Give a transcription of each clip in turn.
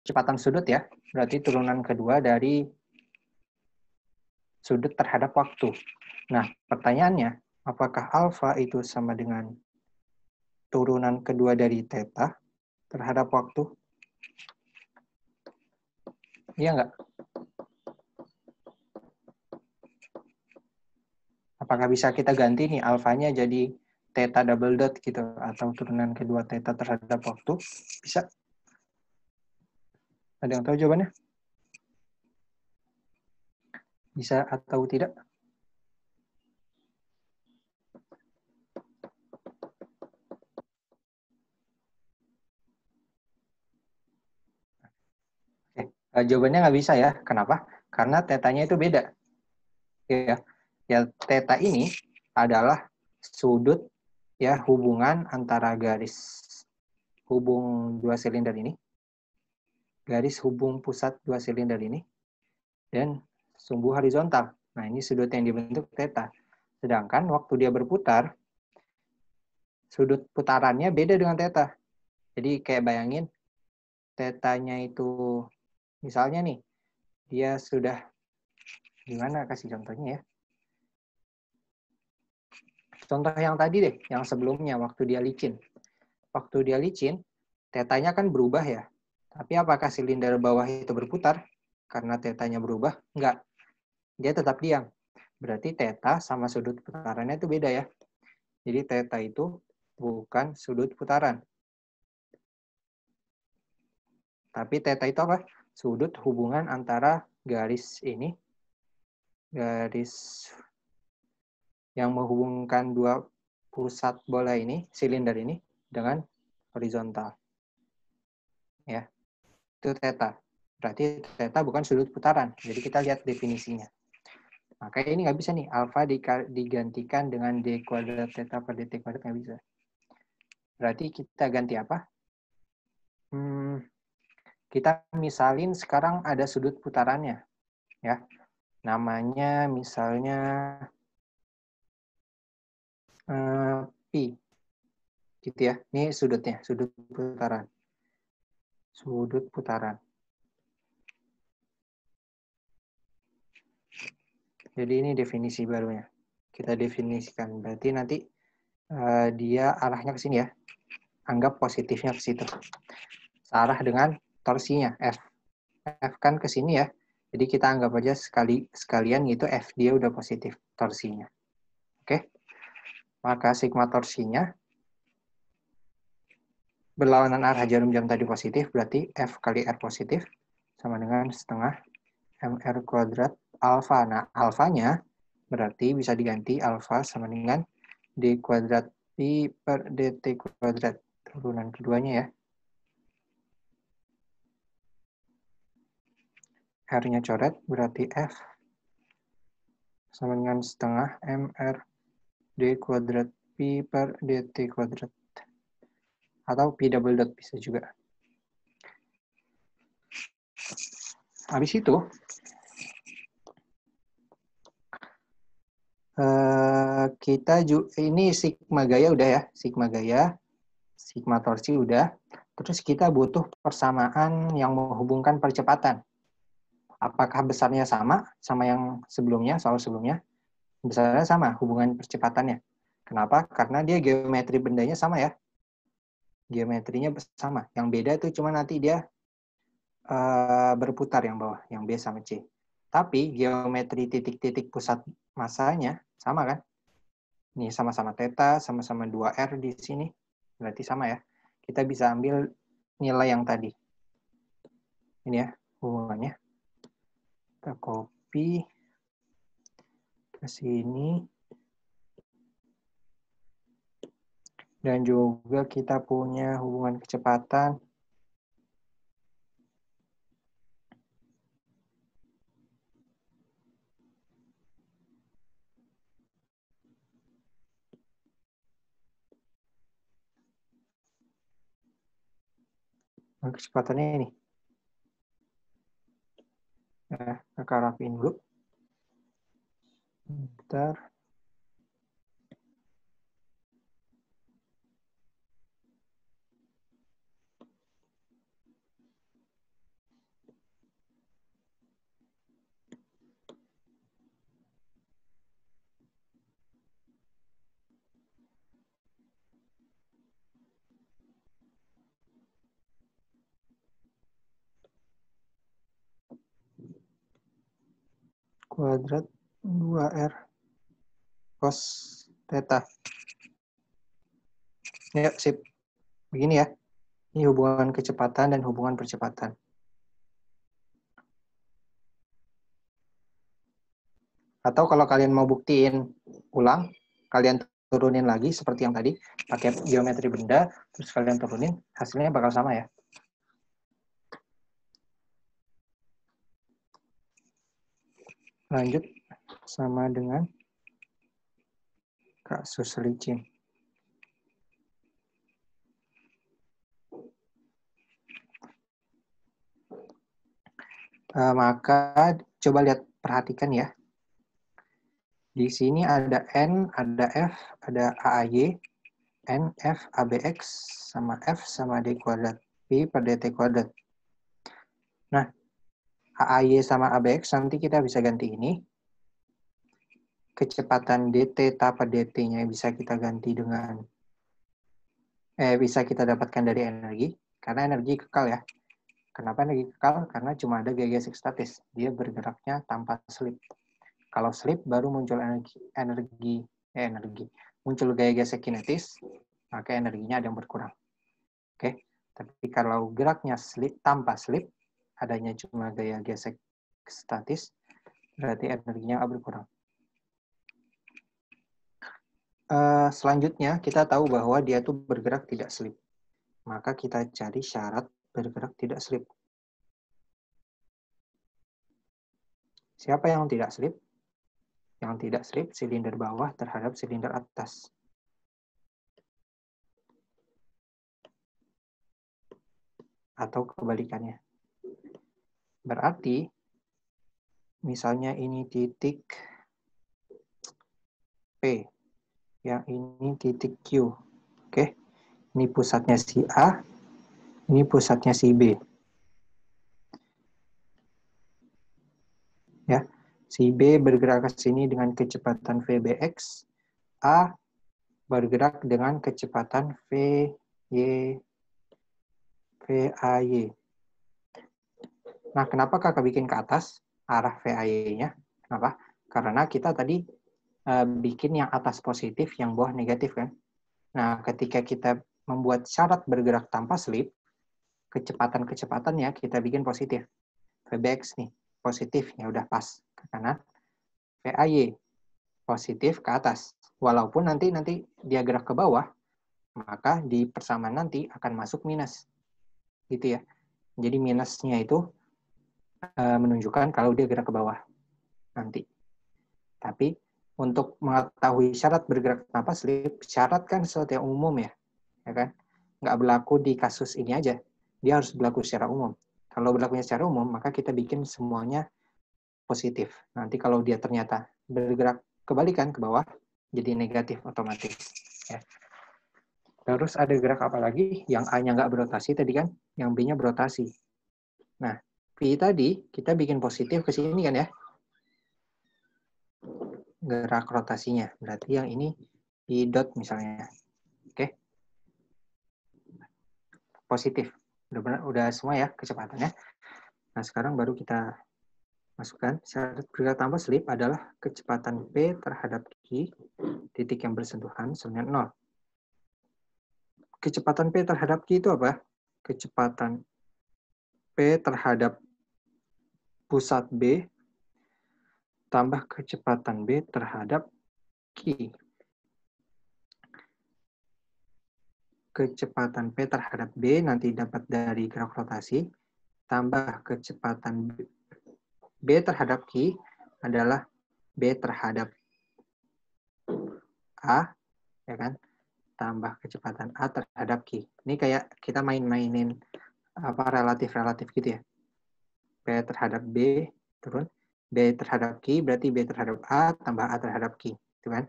percepatan sudut ya, berarti turunan kedua dari sudut terhadap waktu. Nah, pertanyaannya, apakah alfa itu sama dengan turunan kedua dari theta terhadap waktu? Iya nggak? Apakah bisa kita ganti nih alfanya jadi theta double dot gitu, atau turunan kedua theta terhadap waktu? Bisa? Ada yang tahu jawabannya? Bisa atau tidak? Jawabannya nggak bisa ya. Kenapa? Karena tetanya itu beda. Ya, theta ini adalah sudut ya hubungan antara garis hubung dua silinder ini, garis hubung pusat dua silinder ini, dan sumbu horizontal. Nah, ini sudut yang dibentuk theta. Sedangkan waktu dia berputar, sudut putarannya beda dengan theta. Jadi kayak bayangin, tetanya itu, misalnya nih, dia sudah, gimana kasih contohnya ya. Contoh yang tadi deh, yang sebelumnya, waktu dia licin. Waktu dia licin, tetanya kan berubah ya. Tapi apakah silinder bawah itu berputar? Karena tetanya berubah? Enggak. Dia tetap diam. Berarti theta sama sudut putarannya itu beda ya. Jadi theta itu bukan sudut putaran. Tapi theta itu apa? Sudut hubungan antara garis ini, garis yang menghubungkan dua pusat bola ini, silinder ini, dengan horizontal. Ya, itu theta. Berarti theta bukan sudut putaran. Jadi kita lihat definisinya. Maka ini nggak bisa nih, alfa digantikan dengan d kuadrat theta per dt kuadrat, nggak bisa. Berarti kita ganti apa? Kita misalin sekarang ada sudut putarannya. Ya, namanya misalnya pi. Gitu ya. Ini sudutnya, sudut putaran. Sudut putaran. Jadi ini definisi barunya. Kita definisikan. Berarti nanti dia arahnya ke sini ya. Anggap positifnya ke situ. Searah dengan torsinya, F. F kan ke sini ya. Jadi kita anggap aja sekalian gitu F dia udah positif torsinya. Oke. Maka sigma torsinya berlawanan arah jarum jam tadi positif, berarti F kali R positif sama dengan setengah MR kuadrat alfa. Nah, alfanya berarti bisa diganti alfa sama dengan D kuadrat Pi per DT kuadrat. Turunan keduanya ya. R-nya coret, berarti F sama dengan setengah MR D kuadrat Pi per DT kuadrat. Atau Pi double dot bisa juga. Habis itu, kita ini sigma gaya udah ya, sigma torsi udah. Terus kita butuh persamaan yang menghubungkan percepatan. Apakah besarnya sama yang sebelumnya, soal sebelumnya? Besarnya sama hubungan percepatannya. Kenapa? Karena dia geometri bendanya sama ya. Geometrinya sama. Yang beda itu cuma nanti dia berputar yang bawah, yang B sama C. Tapi geometri titik-titik pusat masanya sama kan? Ini sama-sama theta, sama-sama 2R di sini. Berarti sama ya. Kita bisa ambil nilai yang tadi. Ini ya hubungannya. Kita copy ke sini. Dan juga kita punya hubungan kecepatan. Kecepatannya ini. Nah, kakak rapiin dulu. Bentar. kuadrat 2R cos theta. Ya, sip. Begini ya. Ini hubungan kecepatan dan hubungan percepatan. Atau kalau kalian mau buktiin ulang, kalian turunin lagi seperti yang tadi, pakai geometri benda, terus kalian turunin, hasilnya bakal sama ya. Lanjut, sama dengan kasus licin. Maka coba lihat, perhatikan ya. Di sini ada N, ada F, ada AAY, N, F, ABX, sama F sama D kuadrat. Pi per DT kuadrat. Nah, AAY sama ABX nanti kita bisa ganti ini. Kecepatan DT per DT-nya bisa kita ganti dengan, bisa kita dapatkan dari energi, karena energi kekal ya. Kenapa energi kekal? Karena cuma ada gaya gesek statis. Dia bergeraknya tanpa slip. Kalau slip baru muncul energi, muncul gaya gesek kinetis, maka energinya ada yang berkurang. Oke, tapi kalau geraknya tanpa slip, adanya cuma gaya gesek statis, berarti energinya berkurang. Selanjutnya kita tahu bahwa dia tuh bergerak tidak slip. Maka kita cari syarat bergerak tidak slip. Siapa yang tidak slip? Yang tidak slip silinder bawah terhadap silinder atas. Atau kebalikannya. Berarti, misalnya ini titik P, yang ini titik Q. Oke, ini pusatnya si A, ini pusatnya si B. Ya, si B bergerak ke sini dengan kecepatan VBX, A bergerak dengan kecepatan VAY. Nah, kenapa kakak bikin ke atas arah VAY-nya? Kenapa? Karena kita tadi bikin yang atas positif, yang bawah negatif kan. Nah, ketika kita membuat syarat bergerak tanpa slip, kecepatan-kecepatannya kita bikin positif. VBX nih, positif, ya udah pas ke kanan. VAY, positif ke atas. Walaupun nanti dia gerak ke bawah, maka di persamaan nanti akan masuk minus. Gitu ya. Jadi minusnya itu menunjukkan kalau dia gerak ke bawah nanti. Tapi untuk mengetahui syarat bergerak tanpa slip, syarat kan sesuatu yang umum ya kan? Nggak berlaku di kasus ini aja. Dia harus berlaku secara umum. Kalau berlakunya secara umum, maka kita bikin semuanya positif. Nanti kalau dia ternyata bergerak kebalikan ke bawah, jadi negatif otomatis. Ya. Terus ada gerak apa lagi? Yang A-nya nggak berotasi tadi kan, yang B-nya berotasi. Nah, P tadi kita bikin positif ke sini kan ya. Gerak rotasinya. Berarti yang ini P dot misalnya. Oke. Positif. Udah semua ya kecepatannya. Nah, sekarang baru kita masukkan syarat bergerak tanpa slip adalah kecepatan P terhadap Q, titik yang bersentuhan sama dengan 0. Kecepatan P terhadap Q itu apa? Kecepatan P terhadap pusat B tambah kecepatan B terhadap Q. Kecepatan P terhadap B nanti dapat dari gerak rotasi, tambah kecepatan B terhadap Q adalah B terhadap A, ya kan? Tambah kecepatan A terhadap Q. Ini kayak kita main-mainin relatif-relatif gitu ya. B terhadap B turun, B terhadap Q berarti B terhadap A tambah A terhadap Q, gitu kan?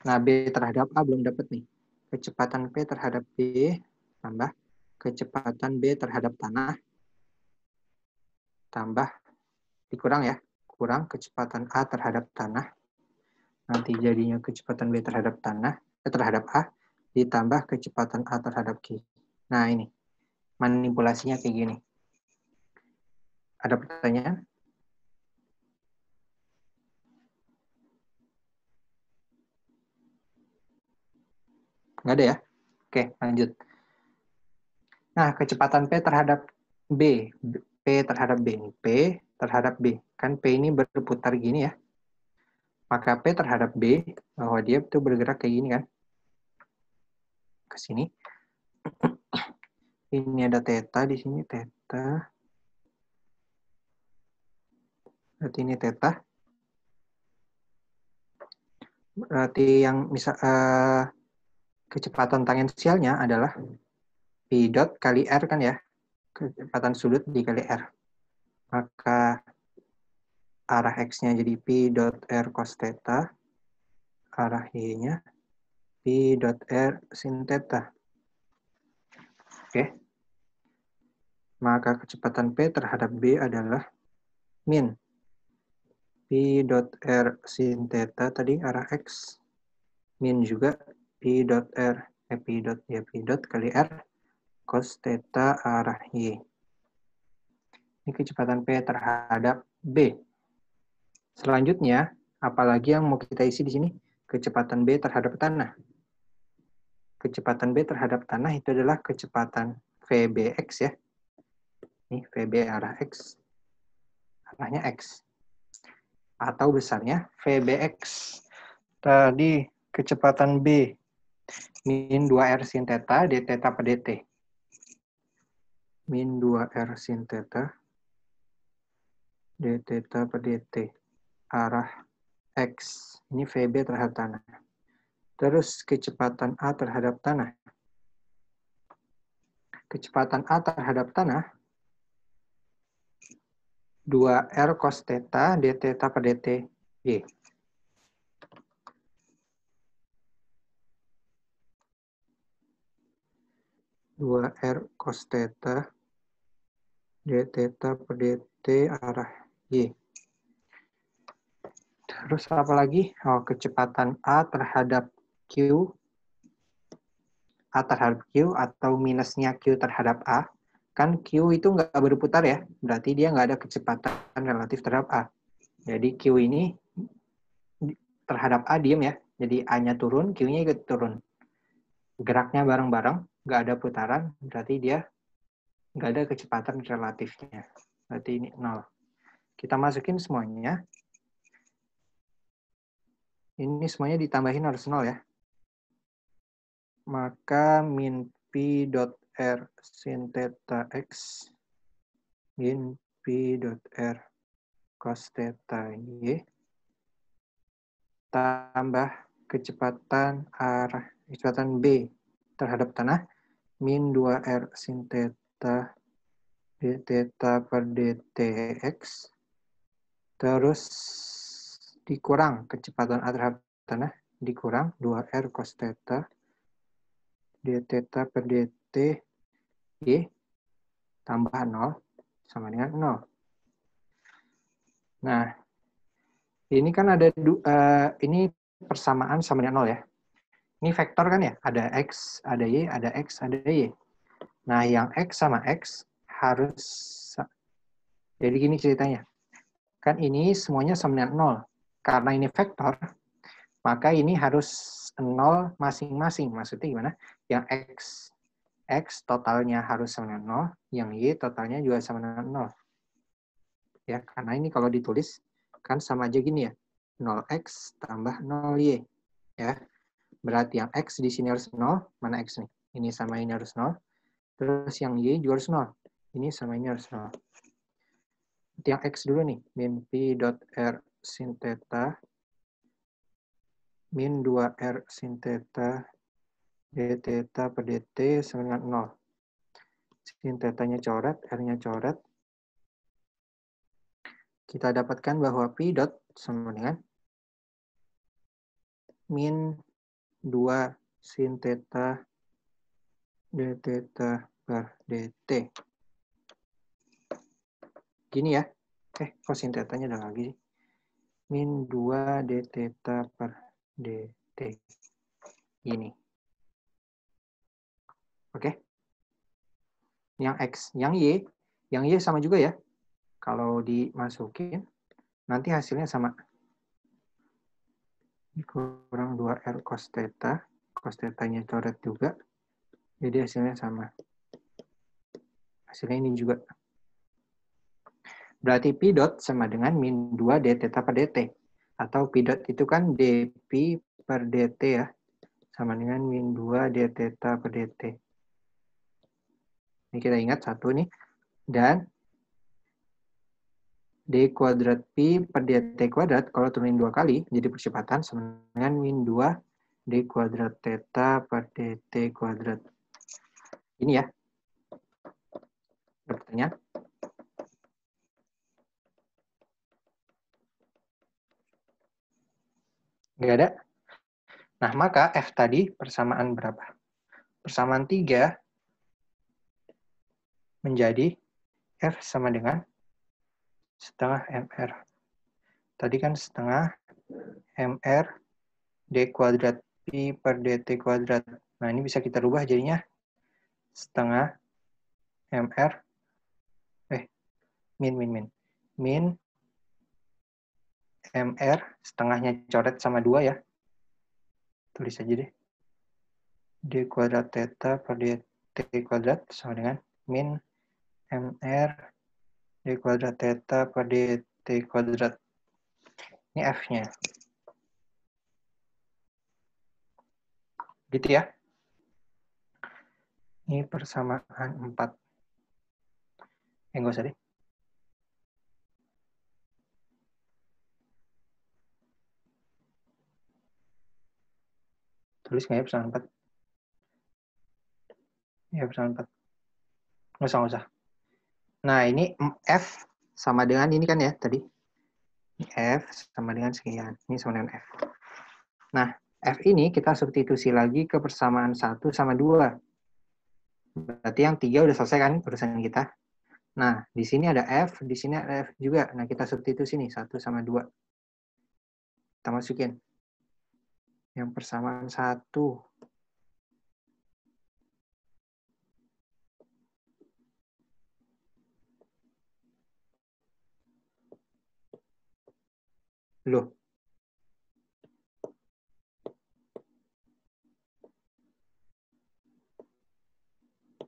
Nah, B terhadap A belum dapat nih. Kecepatan P terhadap B tambah kecepatan B terhadap tanah tambah dikurang ya, kurang kecepatan A terhadap tanah. Nanti jadinya kecepatan B terhadap tanah terhadap A ditambah kecepatan A terhadap Q. Nah, ini manipulasinya kayak gini. Ada pertanyaan? Nggak ada ya? Oke, lanjut. Nah, kecepatan P terhadap B. P terhadap B. P terhadap B. Kan P ini berputar gini ya. Maka P terhadap B, bahwa dia itu bergerak kayak gini kan. Ke sini. Ini ada theta di sini, theta. Berarti ini theta. Berarti yang kecepatan tangensialnya adalah P dot kali R kan ya. Kecepatan sudut dikali R. Maka arah X-nya jadi P dot R cos theta. Arah Y-nya P dot R sin theta. Oke. Maka kecepatan P terhadap B adalah min P dot R sin theta tadi arah X. Min juga P dot R. P dot kali R cos theta arah Y. Ini kecepatan P terhadap B. Selanjutnya, apalagi yang mau kita isi di sini? Kecepatan B terhadap tanah. Kecepatan B terhadap tanah itu adalah kecepatan VBX ya. Ini VB arah X. Arahnya X. Atau besarnya VBX. Tadi kecepatan B min 2R sin theta d theta per dt. Min 2R sin theta d theta per dt. Arah X. Ini VB terhadap tanah. Terus kecepatan A terhadap tanah. Kecepatan A terhadap tanah 2R cos theta d theta per dt y. Dua R cos theta d theta per dt arah y. Terus apa lagi? Oh, kecepatan A terhadap Q. A terhadap Q atau minusnya Q terhadap A. Kan Q itu nggak berputar ya. Berarti dia nggak ada kecepatan relatif terhadap A. Jadi Q ini terhadap A diem ya. Jadi A-nya turun, Q-nya ikut turun. Geraknya bareng-bareng, nggak ada putaran, berarti dia nggak ada kecepatan relatifnya. Berarti ini 0. Kita masukin semuanya. Ini semuanya ditambahin harus 0 ya. Maka min P dot R sin theta X min P dot R cos theta Y tambah kecepatan B terhadap tanah min 2R sin theta d theta per dtx terus dikurang kecepatan A terhadap tanah dikurang 2R cos theta d theta per dt y tambah 0 sama dengan 0. Nah, ini kan ada ini persamaan sama dengan 0 ya. Ini vektor kan ya, ada X, ada Y, ada X, ada Y. Nah, yang X sama X harus, jadi gini ceritanya. Kan ini semuanya sama dengan 0. Karena ini vektor, maka ini harus 0 masing-masing. Maksudnya gimana? Yang X totalnya harus sama dengan 0, yang Y totalnya juga sama dengan 0. Ya, karena ini kalau ditulis, kan sama aja gini ya. 0X tambah 0Y. Ya. Berarti yang X di sini harus 0, mana X nih? Ini sama ini harus 0. Terus yang Y juga harus 0. Ini sama ini harus 0. Yang X dulu nih, min P dot R sin theta min 2R sin theta d theta per dt sama dengan 0. Sin theta-nya coret, R-nya coret. Kita dapatkan bahwa P dot sama dengan min 2 sin theta d theta per dt. Gini ya. Kok sin theta-nya ada lagi sih? Min 2 d theta per dt. Gini. Oke. Yang X. Yang Y sama juga ya. Kalau dimasukin, nanti hasilnya sama. Kurang 2R cos theta. Cos theta-nya coret juga. Jadi hasilnya sama. Hasilnya ini juga. Berarti P dot sama dengan min 2 d theta per dt. Atau P dot itu kan dP per dt ya. Sama dengan min 2 d theta per dt. Ini kita ingat satu nih. Dan d kuadrat P per dt kuadrat, kalau turunin 2 kali, jadi percepatan sama dengan min 2 d kuadrat theta per dt kuadrat. Ini ya. Ada pertanyaan? Nggak ada? Nah, maka F tadi persamaan berapa? Persamaan 3 menjadi F sama dengan setengah MR. Tadi kan setengah MR D kuadrat Pi per DT kuadrat. Nah, ini bisa kita rubah jadinya setengah MR, min MR, setengahnya coret sama 2 ya. Tulis aja deh. D kuadrat theta per DT kuadrat sama dengan min MR D kuadrat theta per DT kuadrat. Ini F-nya. Gitu ya. Ini persamaan 4. Enggak usah deh. Tulis nggak ya persamaan 4? Ya, persamaan 4. Nggak usah. Nah, ini F sama dengan ini kan ya tadi. F sama dengan sekian. Ini sama dengan F. Nah, F ini kita substitusi lagi ke persamaan 1 sama 2. Berarti yang 3 udah selesai kan urusan kita. Nah, di sini ada F, di sini ada F juga. Nah, kita substitusi nih 1 sama 2. Kita masukin. Yang persamaan 1. Loh.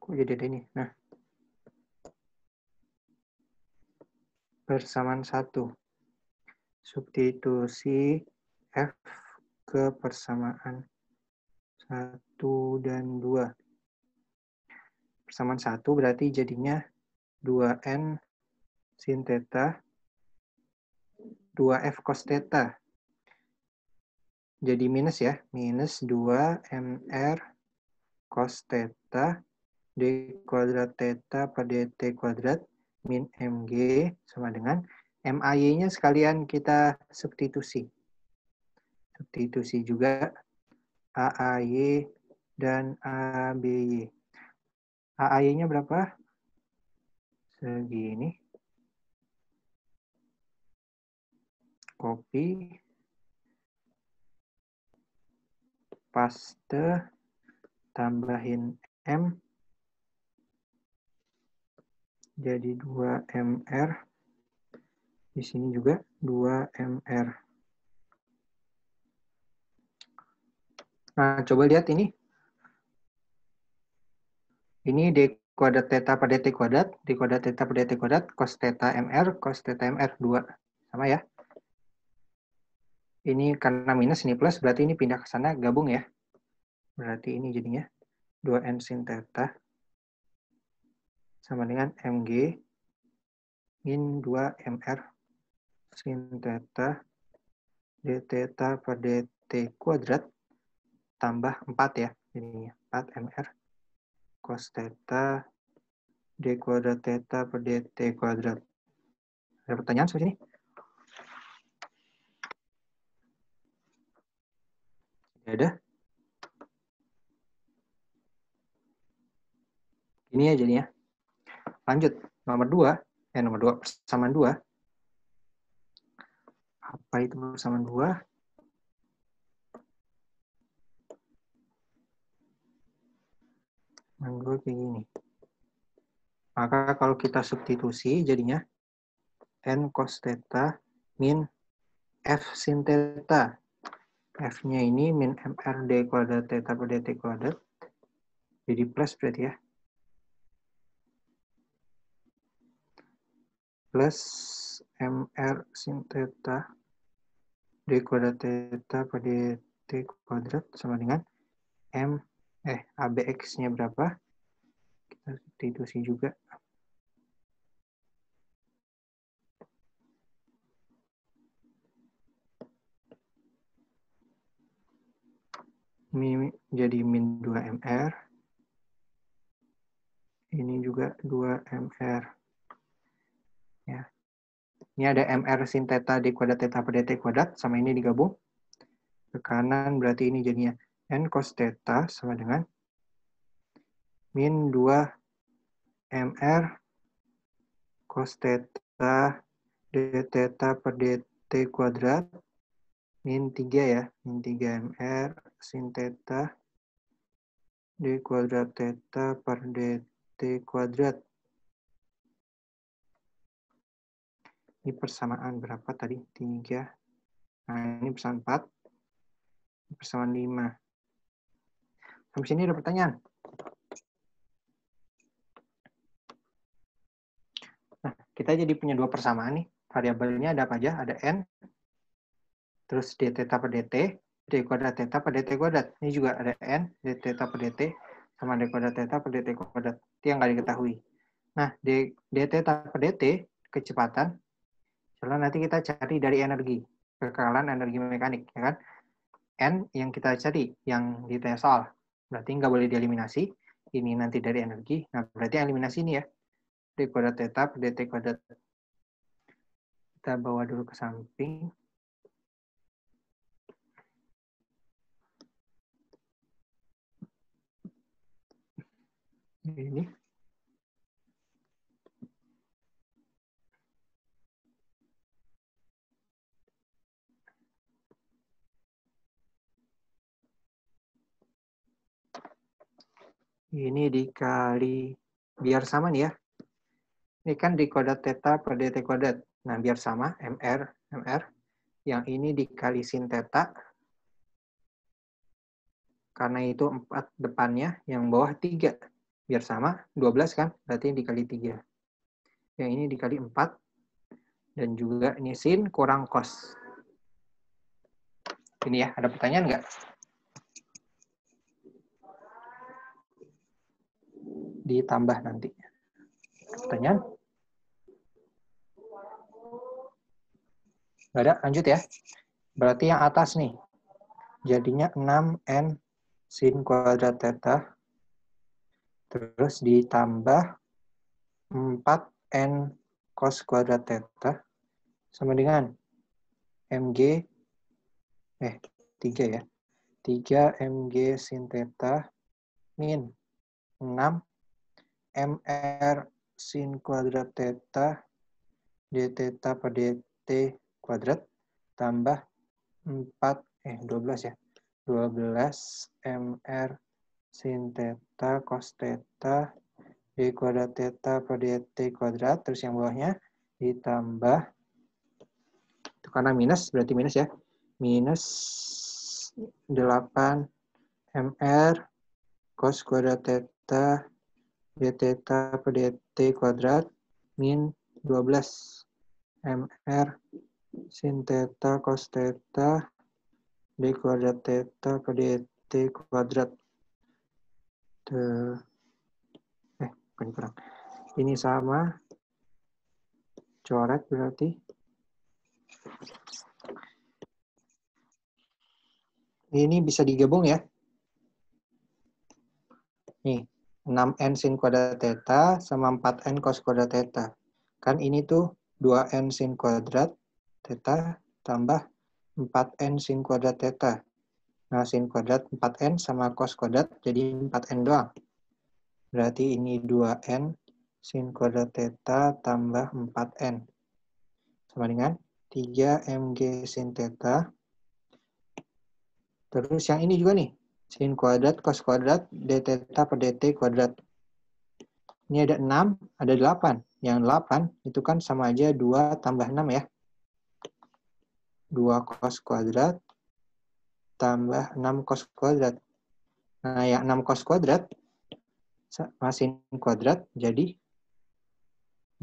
Kok jadi ada ini? Nah. Persamaan 1. Substitusi F ke persamaan 1 dan 2. Persamaan 1 berarti jadinya 2N sin theta 2F cos theta. Jadi minus ya, minus 2MR cos theta D kuadrat theta per DT kuadrat min MG sama dengan MAY-nya sekalian kita substitusi. Substitusi juga AAY dan ABY. AAY-nya berapa? Segini. Copy. Paste. Tambahin M. Jadi 2MR. Di sini juga 2MR. Nah, coba lihat ini. Ini D kuadrat theta per dt kuadrat, D kuadrat theta per dt kuadrat, cos theta MR, cos theta MR, 2. Sama ya. Ini karena minus, ini plus, berarti ini pindah ke sana, gabung ya. Berarti ini jadinya 2N sin theta sama dengan MG min 2MR sin theta d theta per dt kuadrat tambah 4 ya. Jadinya 4MR cos theta d kuadrat theta per dt kuadrat. Ada pertanyaan sampai sini? Ya ada. Ini ya jadinya. Lanjut, nomor 2 persamaan 2. Apa itu persamaan 2? Menurut kayak gini. Maka kalau kita substitusi jadinya N cos theta min F sin theta. F-nya ini min MR D kuadrat theta per DT kuadrat. Jadi plus berarti ya. Plus MR sin theta D kuadrat theta per DT kuadrat sama dengan ABX-nya berapa? Kita substitusi juga. Jadi min 2 MR. Ini juga 2 MR. Ya. Ini ada MR sin theta D kuadrat theta per DT kuadrat, sama ini digabung. Ke kanan berarti ini jadinya N cos theta sama dengan min 2 MR cos theta D theta per DT kuadrat min 3 ya. Min 3 MR sin theta D kuadrat theta per DT kuadrat. Ini persamaan berapa tadi? 3. Nah, ini persamaan 4. Ini persamaan 5. Sampai sini ada pertanyaan? Nah, kita jadi punya 2 persamaan nih. Variabelnya ada apa aja? Ada N, terus D theta per DT, D kuadrat theta per DT kuadrat. Ini juga ada N, D theta per DT, sama D kuadrat theta per DT kuadrat. Itu yang nggak diketahui. Nah, D theta per DT, kecepatan, soalnya nanti kita cari dari energi, kekekalan energi mekanik, ya kan? N yang kita cari, yang ditanya soal. Berarti nggak boleh dieliminasi. Ini nanti dari energi. Nah, berarti eliminasi ini ya. D kuadrat theta per DT kuadrat. Kita bawa dulu ke samping. Ini. Ini dikali, biar sama nih ya. Ini kan di kuadrat theta per DT kuadrat. Nah, biar sama, MR. Yang ini dikali sin theta. Karena itu 4 depannya, yang bawah 3. Biar sama, 12 kan? Berarti dikali 3. Yang ini dikali 4. Dan juga ini sin kurang cos. Ini ya, ada pertanyaan nggak? Ditambah nanti. Pertanyaan? Nggak ada? Lanjut ya. Berarti yang atas nih. Jadinya 6N sin kuadrat theta. Terus ditambah 4N cos kuadrat theta. Sama dengan MG, 3 ya. 3 MG sin theta min 6 MR sin kuadrat theta D theta per DT kuadrat tambah 12 ya. 12 MR sin theta cos theta D kuadrat theta per DT kuadrat. Terus yang bawahnya ditambah, itu karena minus, berarti minus ya. Minus 8 MR cos kuadrat theta D theta per DT kuadrat min 12 MR sin theta cos theta D kuadrat theta per DT kuadrat. Bukan kurang. Ini sama. Coret berarti. Ini bisa digabung ya. Nih, 6N sin kuadrat theta sama 4N cos kuadrat theta. Kan ini tuh 2N sin kuadrat theta tambah 4N sin kuadrat theta. Nah, sin kuadrat 4N sama cos kuadrat jadi 4N doang. Berarti ini 2N sin kuadrat theta tambah 4N. Sama dengan 3mg sin theta. Terus yang ini juga nih. Sin kuadrat cos kuadrat D theta per DT kuadrat. Ini ada 6, ada 8. Yang 8 itu kan sama aja 2 tambah 6 ya. 2 cos kuadrat tambah 6 cos kuadrat. Nah, yang 6 cos kuadrat sin kuadrat jadi 1.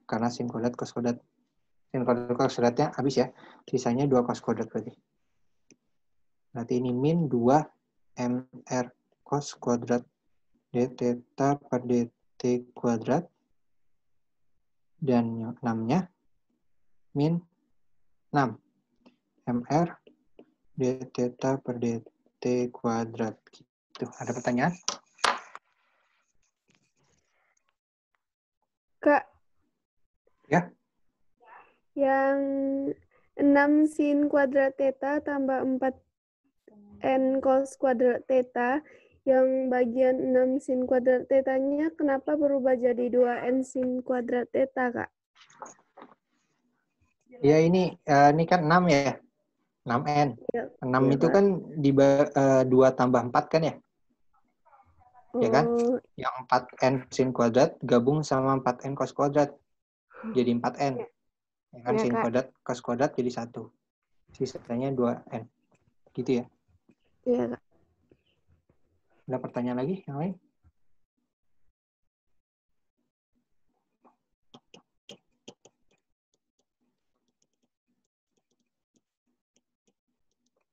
Karena sin kuadrat cos kuadrat. Sin kuadrat cos kuadratnya habis ya. Sisanya 2 cos kuadrat berarti. Berarti ini min 2 mr cos kuadrat d theta per dt kuadrat. Dan yang 6-nya min 6 mr d theta per dt kuadrat. Gitu. Ada pertanyaan? Kak. Ya. Yang 6 sin kuadrat theta tambah 4 n cos kuadrat theta, yang bagian 6 sin kuadrat theta-nya kenapa berubah jadi 2n sin kuadrat theta, Kak? Ya ini kan 6 ya. 6n. Ya, 6 ya, itu Kak. kan 2 tambah 4 kan ya? Ya kan? Oh, Yang 4n sin kuadrat gabung sama 4n cos kuadrat. Jadi 4n. Ya kan? ya, Sin Kak. kuadrat cos kuadrat jadi 1. Sisanya 2n. Gitu ya. Iya, Kak. Ada pertanyaan lagi yang lain?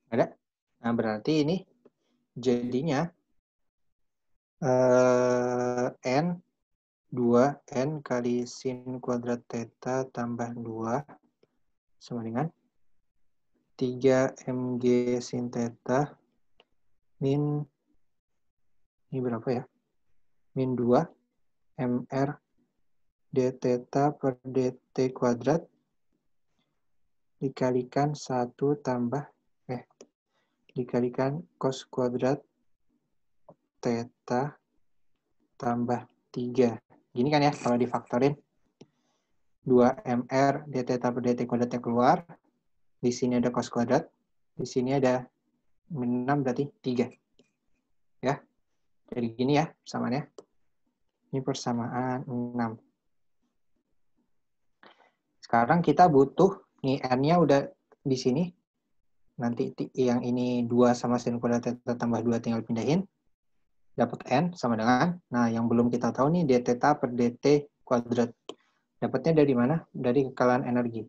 Ada? Nah, berarti ini jadinya n 2n kali sin kuadrat theta tambah 2 sama dengan 3 mg sin theta min, ini berapa ya? Min 2 mr d theta per dt kuadrat dikalikan 1 tambah dikalikan cos kuadrat theta tambah 3. Gini kan ya kalau difaktorin. 2 mr d theta per dt kuadratnya keluar. Di sini ada cos kuadrat. Di sini ada min 6 berarti 3. Ya. Jadi gini ya persamaannya. Ini persamaan 6. Sekarang kita butuh, nih n-nya udah di sini. Nanti yang ini 2 sama sin kuadrat theta tambah 2 tinggal pindahin. Dapat n sama dengan, nah yang belum kita tahu nih d theta per dt kuadrat. Dapatnya dari mana? Dari kekalahan energi.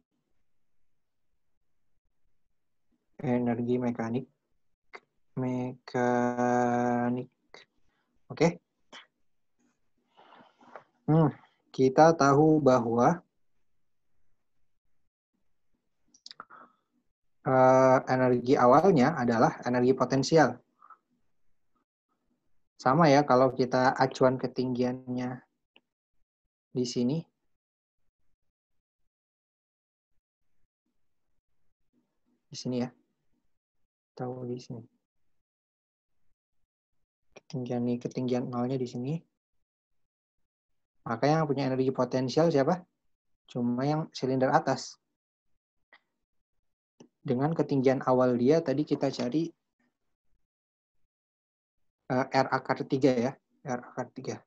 Energi mekanik. Oke. Kita tahu bahwa energi awalnya adalah energi potensial. Sama ya kalau kita acuan ketinggiannya di sini. Di sini ya. Tahu di sini. Ketinggian nolnya di sini. Maka yang punya energi potensial siapa? Cuma yang silinder atas. Dengan ketinggian awal dia tadi kita cari R akar 3 ya. R akar 3.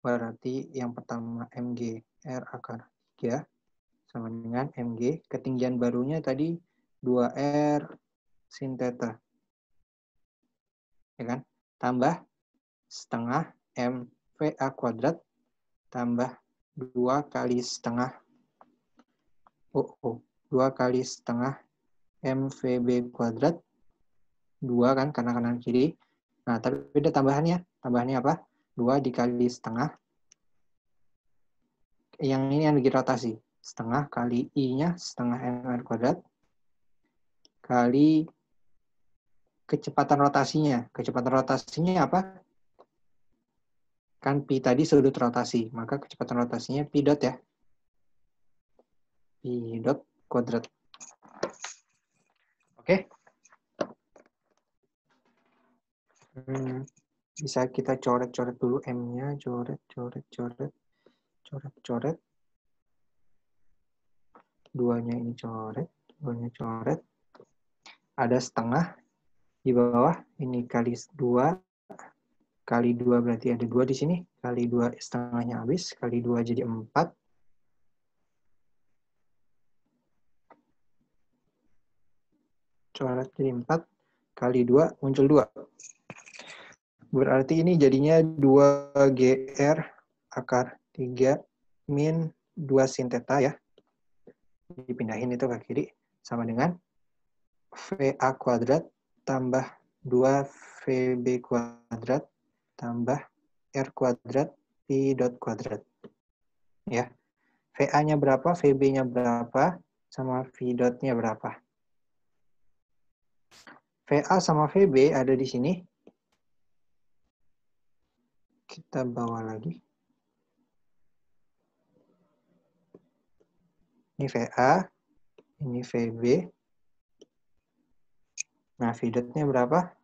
Berarti yang pertama mg R akar 3 sama dengan mg. Ketinggian barunya tadi 2R sin theta. Ya kan? Tambah setengah mva kuadrat tambah 2 kali setengah 2 kali setengah mvb kuadrat 2 kan karena kanan kiri. Nah, tapi ada tambahannya. Tambahannya apa? 2 dikali setengah. Yang ini energi rotasi. Setengah kali I-nya setengah mr kuadrat kali kecepatan rotasinya. Kecepatan rotasinya apa? Kan pi tadi sudut rotasi. Maka kecepatan rotasinya pi dot ya. Pi dot kuadrat. Oke. Bisa kita coret-coret dulu M-nya. Coret. Duanya ini coret. Duanya coret. Ada setengah di bawah. Ini kali 2. Kali 2 berarti ada 2 di sini. Kali 2 setengahnya habis. Kali 2 jadi 4. Coret jadi 4. Kali 2 muncul 2. Berarti ini jadinya 2GR akar 3 min 2 sin theta ya. Dipindahin itu ke kiri. Sama dengan VA kuadrat tambah 2 VB kuadrat tambah R kuadrat Pi dot kuadrat. Ya. VA-nya berapa, VB-nya berapa, sama V dot-nya berapa. VA sama VB ada di sini. Kita bawa lagi. Ini VA, ini VB. Nah, V dot-nya berapa?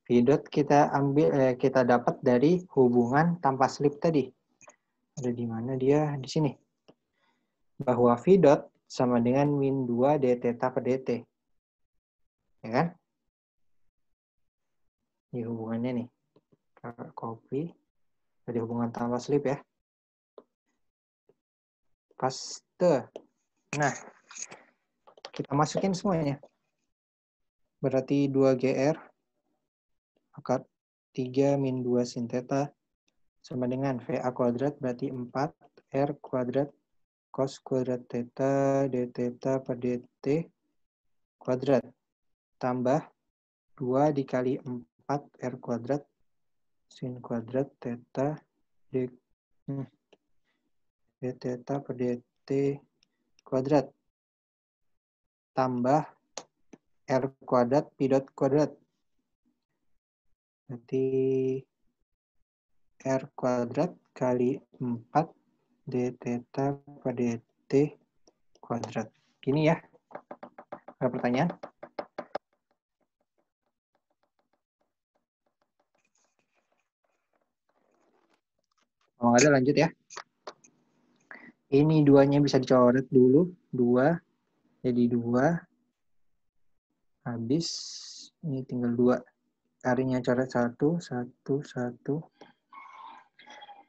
V dot kita kita dapat dari hubungan tanpa slip tadi. Ada di mana dia? Di sini. Bahwa V dot sama dengan min 2 d theta per dt. Ya kan? Ini hubungannya nih. Copy. Ada hubungan tanpa slip ya. Paste. Nah, kita masukin semuanya. Berarti 2GR akar 3 min 2 sin theta sama dengan VA kuadrat berarti 4 R kuadrat cos kuadrat theta d theta per dt kuadrat tambah 2 dikali 4 R kuadrat sin kuadrat theta d theta per dt kuadrat tambah R kuadrat Pi dot kuadrat. Berarti R kuadrat kali 4 d theta per dt kuadrat. Gini ya. Ada pertanyaan? Kalau ada lanjut ya. Ini 2-nya bisa dicoret dulu. 2 jadi 2. Habis. Ini tinggal 2. R-nya coret 1, 1, 1.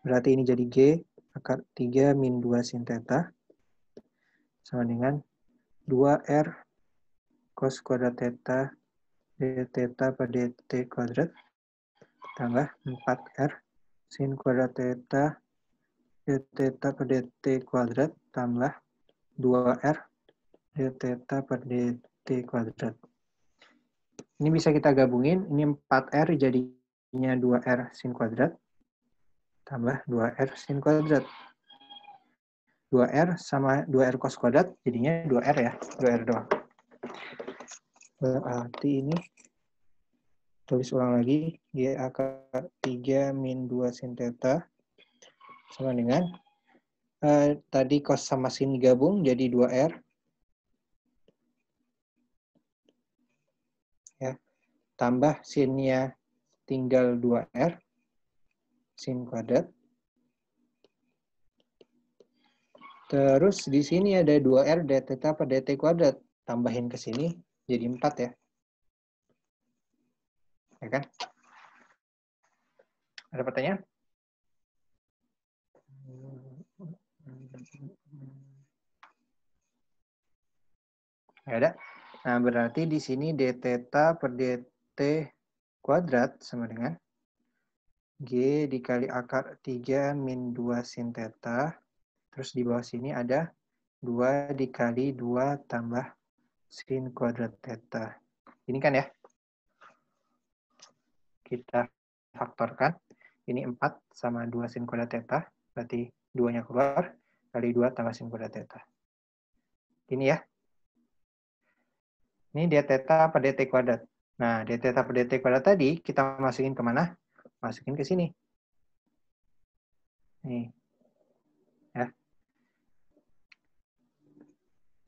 Berarti ini jadi G akar 3 min 2 sin theta. Sama dengan 2R cos kuadrat theta d theta per dt kuadrat. Tambah 4R sin kuadrat theta d theta per dt kuadrat. Tambah 2R d theta per dt kuadrat. Ini bisa kita gabungin. Ini 4R jadinya 2R sin kuadrat. Tambah 2R sin kuadrat. 2R sama 2R cos kuadrat jadinya 2R ya. 2R doang. Berarti ini tulis ulang lagi. G akar 3 min 2 sin theta sama dengan tadi cos sama sin gabung jadi 2R. Ya. Tambah sinnya tinggal 2R sin kuadrat. Terus di sini ada 2R d theta per dt kuadrat. Tambahin ke sini jadi 4 ya. Ya kan? Ada pertanyaan? Nggak ada. Nah, berarti di sini d theta per dt kuadrat sama dengan G dikali akar 3 min 2 sin theta. Terus di bawah sini ada 2 dikali 2 tambah sin kuadrat theta. Ini kan ya. Kita faktorkan. Ini 4 sama 2 sin kuadrat theta. Berarti 2-nya keluar. Kali 2 tambah sin kuadrat theta. Ini ya. Ini d theta per dt kuadrat. Nah, d theta per dt kuadrat tadi kita masukin kemana? Masukin ke sini. Nih. Ya.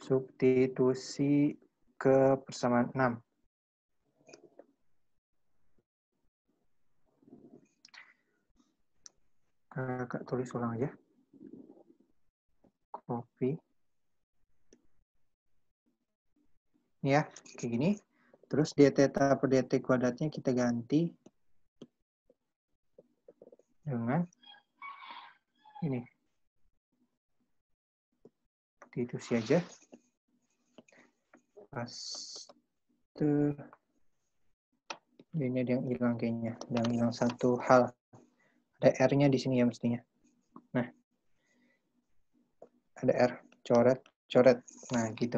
Substitusi ke persamaan 6. Kakak tulis ulang aja. Copy. Ini ya, kayak gini. Terus d theta per dt kuadratnya kita ganti dengan ini. Itu saja. Paste. Ini ada yang hilang kayaknya. Ada yang hilang satu hal. Ada R-nya di sini ya mestinya. Nah, ada R. Coret, coret. Nah, gitu.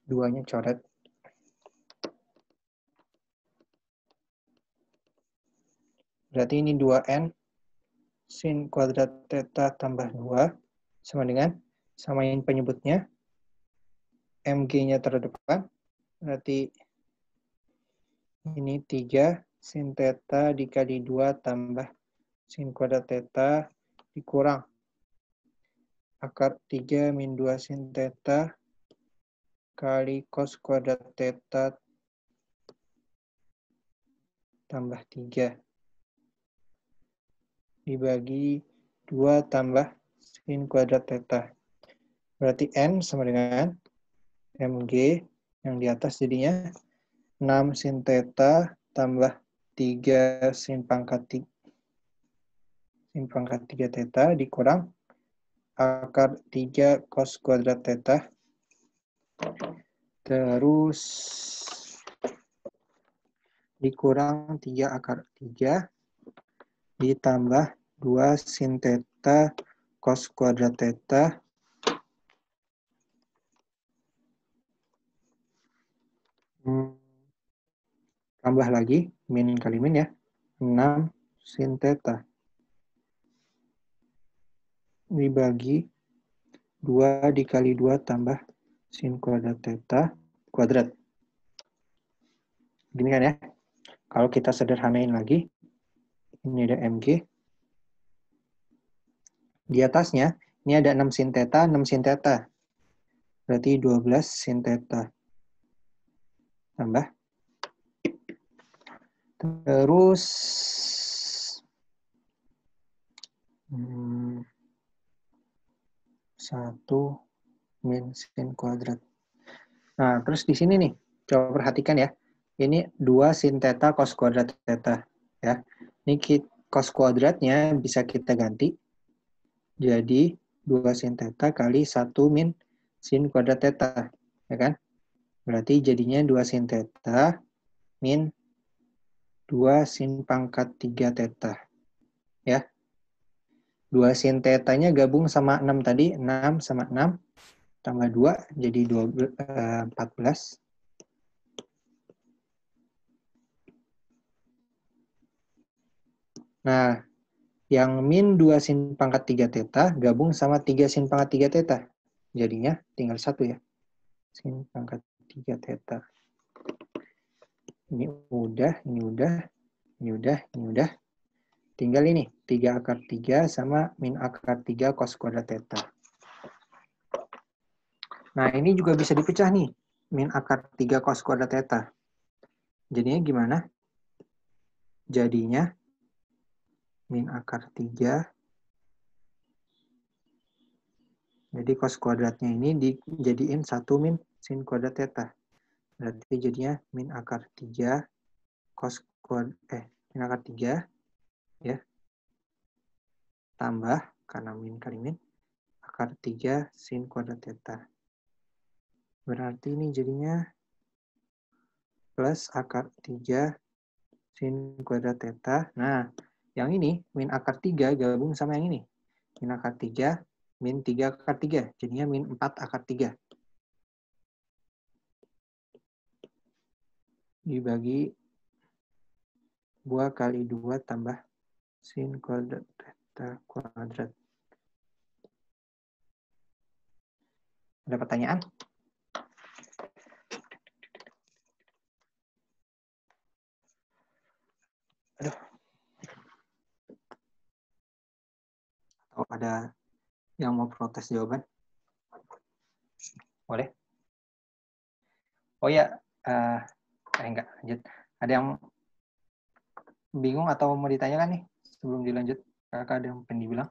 Duanya coret. Berarti ini 2N sin kuadrat theta tambah 2 sama dengan, samain penyebutnya. MG-nya terdepan. Berarti ini 3 sin theta dikali 2 tambah sin kuadrat theta dikurang akar 3 min 2 sin theta kali cos kuadrat theta tambah 3 dibagi 2 tambah sin kuadrat theta. Berarti N sama dengan MG yang di atas jadinya 6 sin theta tambah 3 sin pangkat 3 theta dikurang akar 3 cos kuadrat theta. Terus dikurang 3 akar 3 ditambah 2 sin theta cos kuadrat theta tambah lagi min kali min ya 6 sin theta dibagi 2 dikali 2 tambah sin kuadrat theta kuadrat. Gini kan ya. Kalau kita sederhanain lagi, ini ada MG. Di atasnya, ini ada 6 sin theta, 6 sin theta. Berarti 12 sin theta. Tambah. Terus 1 min sin kuadrat. Nah, terus di sini nih, coba perhatikan ya. Ini 2 sin theta cos kuadrat theta. Ya. Ini cos kuadratnya bisa kita ganti. Jadi 2 sin theta kali 1 min sin kuadrat theta. Ya kan? Berarti jadinya 2 sin theta min 2 sin pangkat 3 theta. Ya. 2 sin theta-nya gabung sama 6 tadi. 6 sama 6 tambah 2 jadi 14. Nah, yang min 2 sin pangkat 3 theta gabung sama 3 sin pangkat 3 theta. Jadinya tinggal 1 ya. Sin pangkat 3 theta. Ini udah, ini udah, ini udah, ini udah. Tinggal ini, 3 akar 3 sama min akar 3 cos kuadrat theta. Nah, ini juga bisa dipecah nih, min akar 3 cos kuadrat theta. Jadinya gimana? Jadinya min akar 3. Jadi cos kuadratnya ini dijadiin 1 min sin kuadrat theta. Berarti jadinya min akar 3 cos kuadrat, min akar 3 ya. Tambah, karena min kali min, akar 3 sin kuadrat theta. Berarti ini jadinya plus akar 3 sin kuadrat theta. Nah, yang ini, min akar 3 gabung sama yang ini. Min akar 3, min 3 akar 3. Jadinya min 4 akar 3. Dibagi 2 kali 2 tambah sin kuadrat theta kuadrat. Ada pertanyaan? Aduh. Atau ada yang mau protes jawaban? Boleh? Oh ya, enggak lanjut. Ada yang bingung atau mau ditanyakan nih sebelum dilanjut? Kakak ada yang pengen dibilang?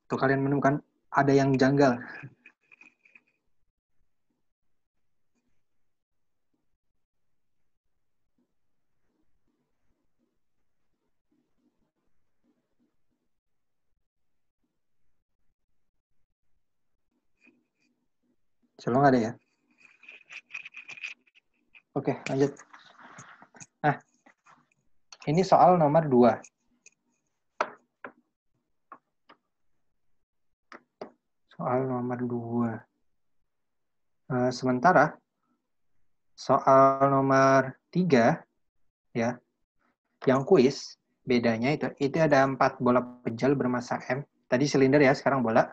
Atau kalian menemukan ada yang janggal? Selalu nggak ada ya? Oke, lanjut. Nah, ini soal nomor 2. Soal nomor 2. Sementara soal nomor 3, ya, yang kuis, bedanya itu ada 4 bola pejal bermassa M. Tadi silinder ya, sekarang bola.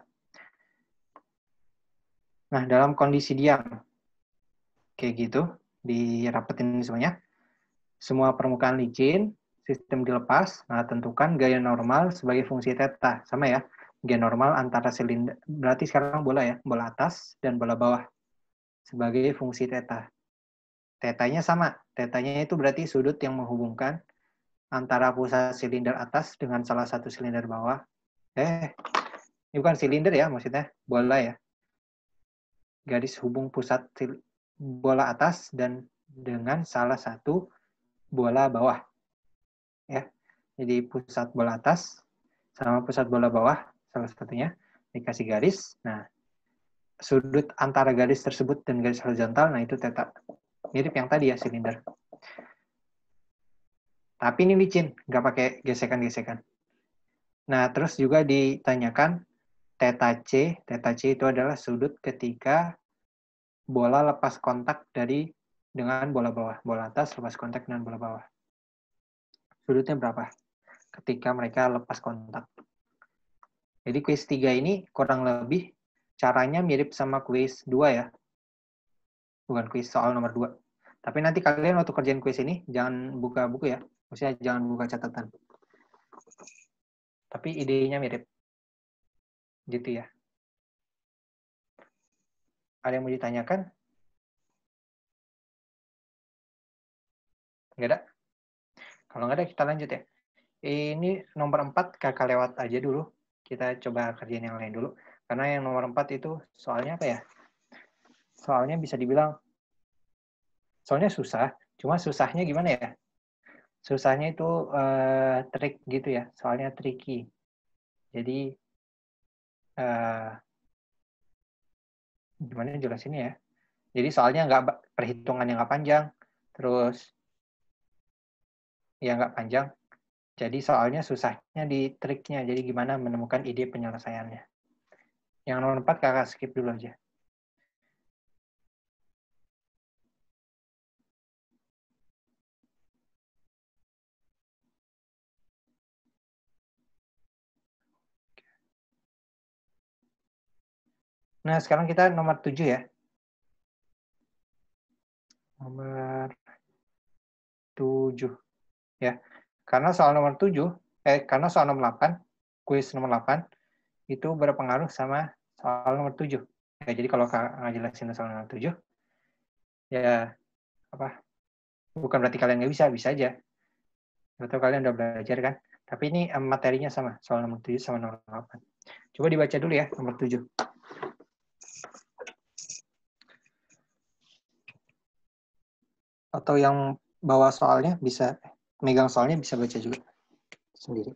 Nah, dalam kondisi diam, kayak gitu, dirapetin semuanya. Semua permukaan licin, sistem dilepas. Nah, tentukan gaya normal sebagai fungsi theta. Sama ya, gaya normal antara silinder. Berarti sekarang bola ya, bola atas dan bola bawah sebagai fungsi theta. Tetanya sama. Tetanya itu berarti sudut yang menghubungkan antara pusat silinder atas dengan salah satu silinder bawah. Ini bukan silinder ya, maksudnya bola ya. Garis hubung pusat bola atas dan dengan salah satu bola bawah. Ya. Jadi pusat bola atas sama pusat bola bawah salah satunya dikasih garis. Nah, sudut antara garis tersebut dan garis horizontal, nah itu theta. Mirip yang tadi ya, silinder. Tapi ini licin, nggak pakai gesekan-gesekan. Nah, terus juga ditanyakan theta C. Theta C itu adalah sudut ketika bola lepas kontak dengan bola bawah. Bola atas lepas kontak dengan bola bawah. Sudutnya berapa ketika mereka lepas kontak? Jadi kuis 3 ini kurang lebih caranya mirip sama kuis 2 ya. Bukan kuis soal nomor 2. Tapi nanti kalian waktu kerjain kuis ini jangan buka buku ya. Maksudnya jangan buka catatan. Tapi idenya mirip. Gitu ya. Ada yang mau ditanyakan? Nggak ada? Kalau nggak ada, kita lanjut ya. Ini nomor 4, kakak lewat aja dulu. Kita coba kerjain yang lain dulu. Karena yang nomor 4 itu soalnya apa ya? Soalnya bisa dibilang, soalnya susah. Cuma susahnya gimana ya? Susahnya itu trik gitu ya. Soalnya tricky. Jadi, gimana jelasinnya ya? Jadi soalnya perhitungan yang nggak panjang. Terus, ya nggak panjang. Jadi soalnya susahnya di triknya. Jadi gimana menemukan ide penyelesaiannya. Yang nomor 4 kakak skip dulu aja. Nah, sekarang kita nomor 7 ya. Nomor 7. Ya. Karena soal nomor 7, karena soal nomor 8, kuis nomor 8, itu berpengaruh sama soal nomor 7. Ya, jadi kalau nggak jelasin soal nomor 7, ya apa? Bukan berarti kalian nggak bisa, bisa aja. Atau kalian udah belajar kan? Tapi ini materinya sama, soal nomor 7 sama nomor 8. Coba dibaca dulu ya, nomor 7. Atau yang bawa soalnya bisa, megang soalnya bisa baca juga sendiri.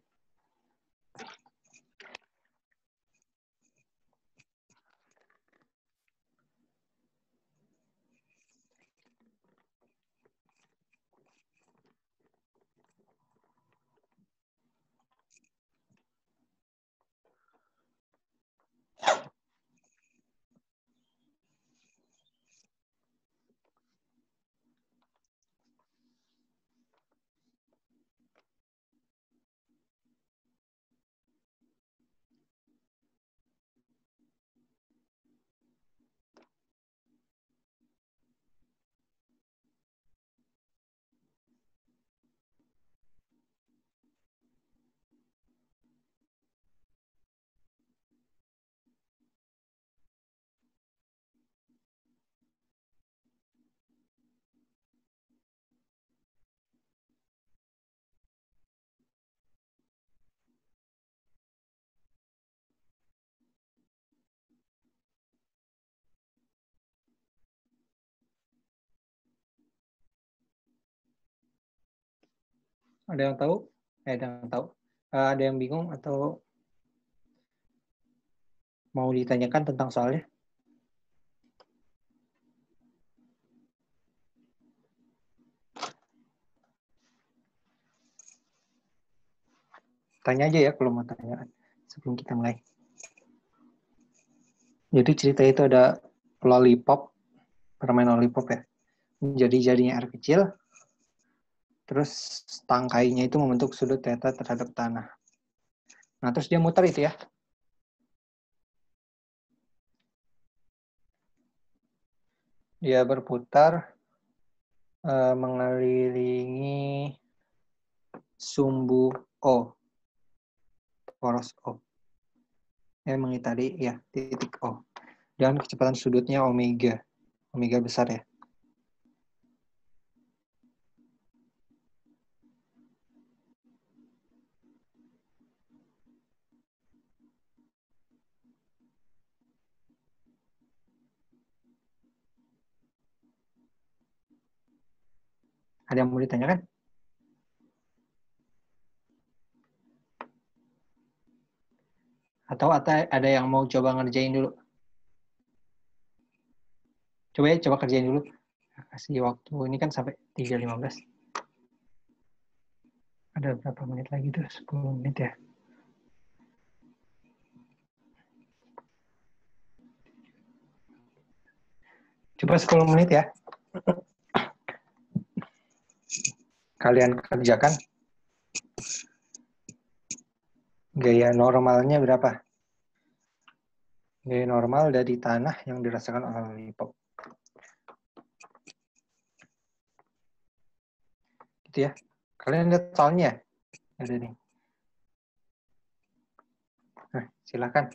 Ada yang tahu? Ada yang tahu? Ada yang bingung atau mau ditanyakan tentang soalnya? Tanya aja ya kalau mau tanya sebelum kita mulai. Jadi cerita itu ada lollipop, permen lollipop ya. Jadi jadinya air kecil, terus tangkainya itu membentuk sudut theta terhadap tanah. Nah, terus dia muter itu ya. Dia berputar mengelilingi sumbu O, poros O. Mengitari ya titik O. Dan kecepatan sudutnya omega. Omega besar ya. Ada yang mau ditanyakan? Atau ada yang mau coba ngerjain dulu? Coba ya, coba kerjain dulu. Kasih waktu, ini kan sampai 3.15. Ada berapa menit lagi tuh? 10 menit ya. Coba 10 menit ya. Kalian kerjakan. Gaya normalnya berapa? Gaya normal dari tanah yang dirasakan oleh lollipop. Gitu ya. Kalian lihat soalnya? Ada nih. Nah, silakan.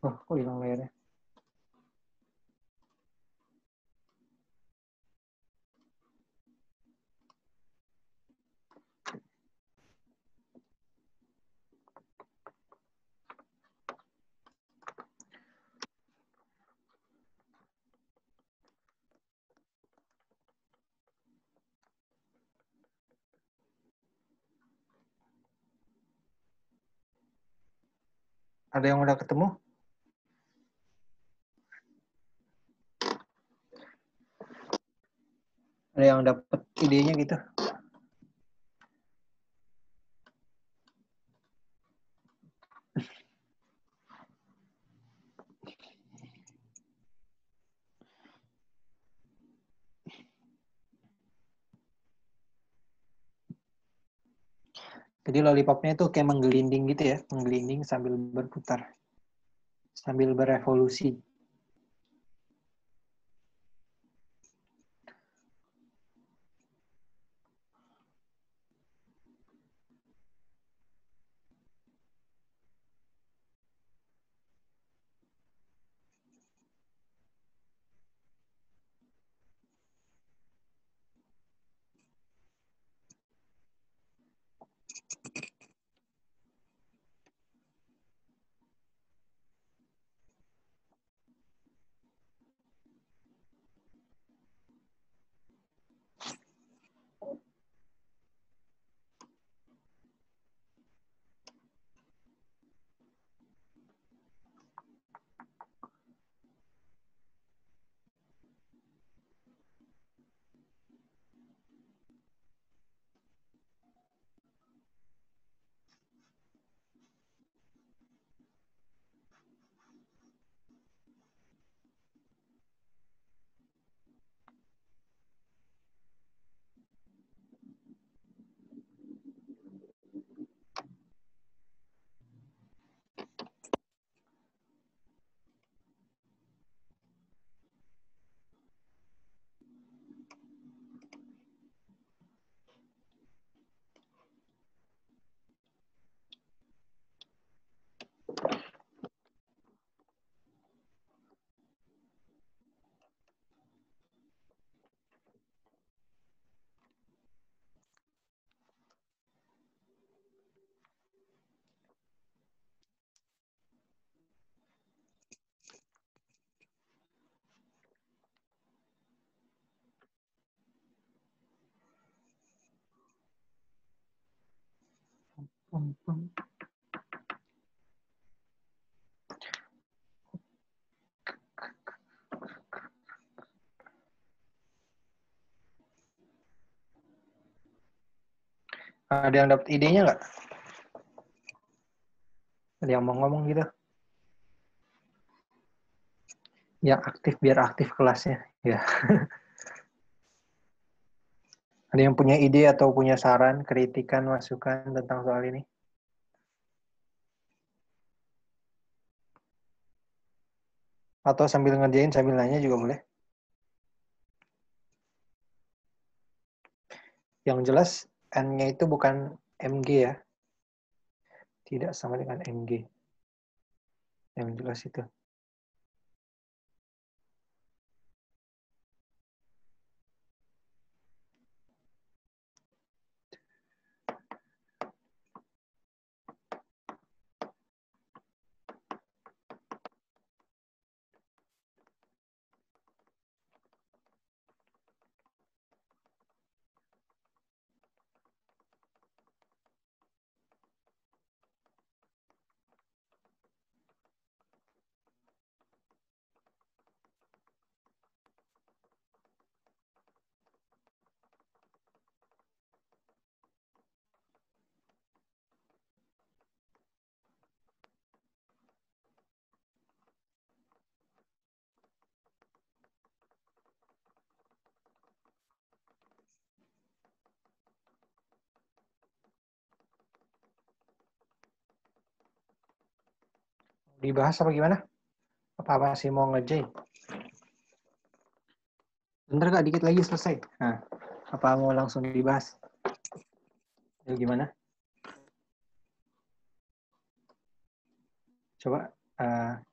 Oh, kok hilang layarnya? Ada yang udah ketemu? Ada yang dapat idenya gitu? Jadi lollipopnya itu kayak menggelinding gitu ya, menggelinding sambil berputar, sambil berevolusi. Ada yang dapat idenya nggak? Ada yang mau ngomong gitu? Yang aktif biar aktif kelasnya. Ya. Ada yang punya ide atau punya saran, kritikan, masukan tentang soal ini? Atau sambil ngerjain, sambil nanya juga boleh. Yang jelas, N-nya itu bukan MG ya. Tidak sama dengan MG. Yang jelas itu. Dibahas apa gimana? Apa sih mau ngerjain? Bentar Kak, dikit lagi selesai. Nah, apa mau langsung dibahas? Ya, gimana? Coba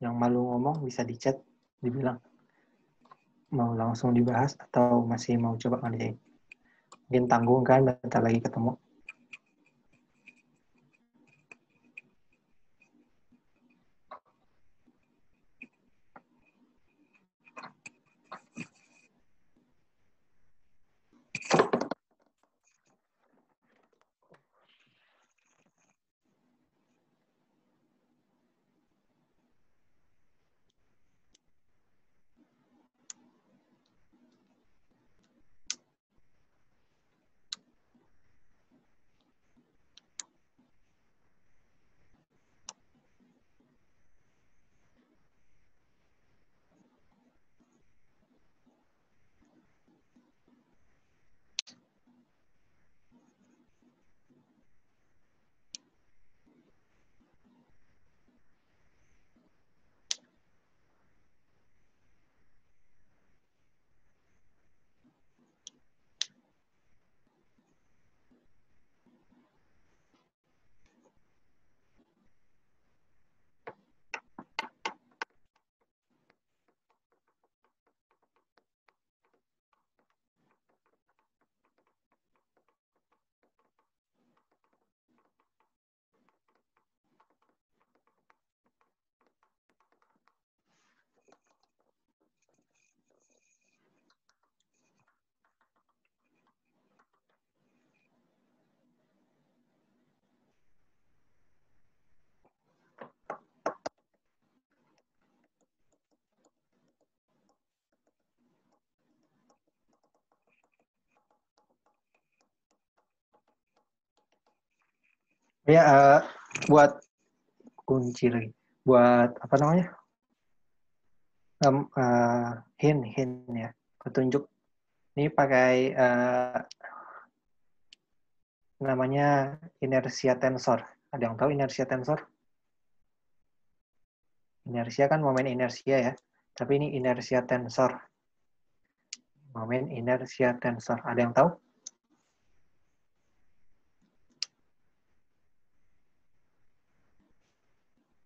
yang malu ngomong bisa di chat, dibilang mau langsung dibahas atau masih mau coba ngerjain. Mungkin tanggung kan, bentar lagi ketemu. Ya, buat kunci lagi. Buat apa namanya? Hint ya. Petunjuk. Ini pakai namanya inersia tensor. Ada yang tahu inersia tensor? Inersia kan momen inersia ya. Tapi ini inersia tensor. Momen inersia tensor. Ada yang tahu?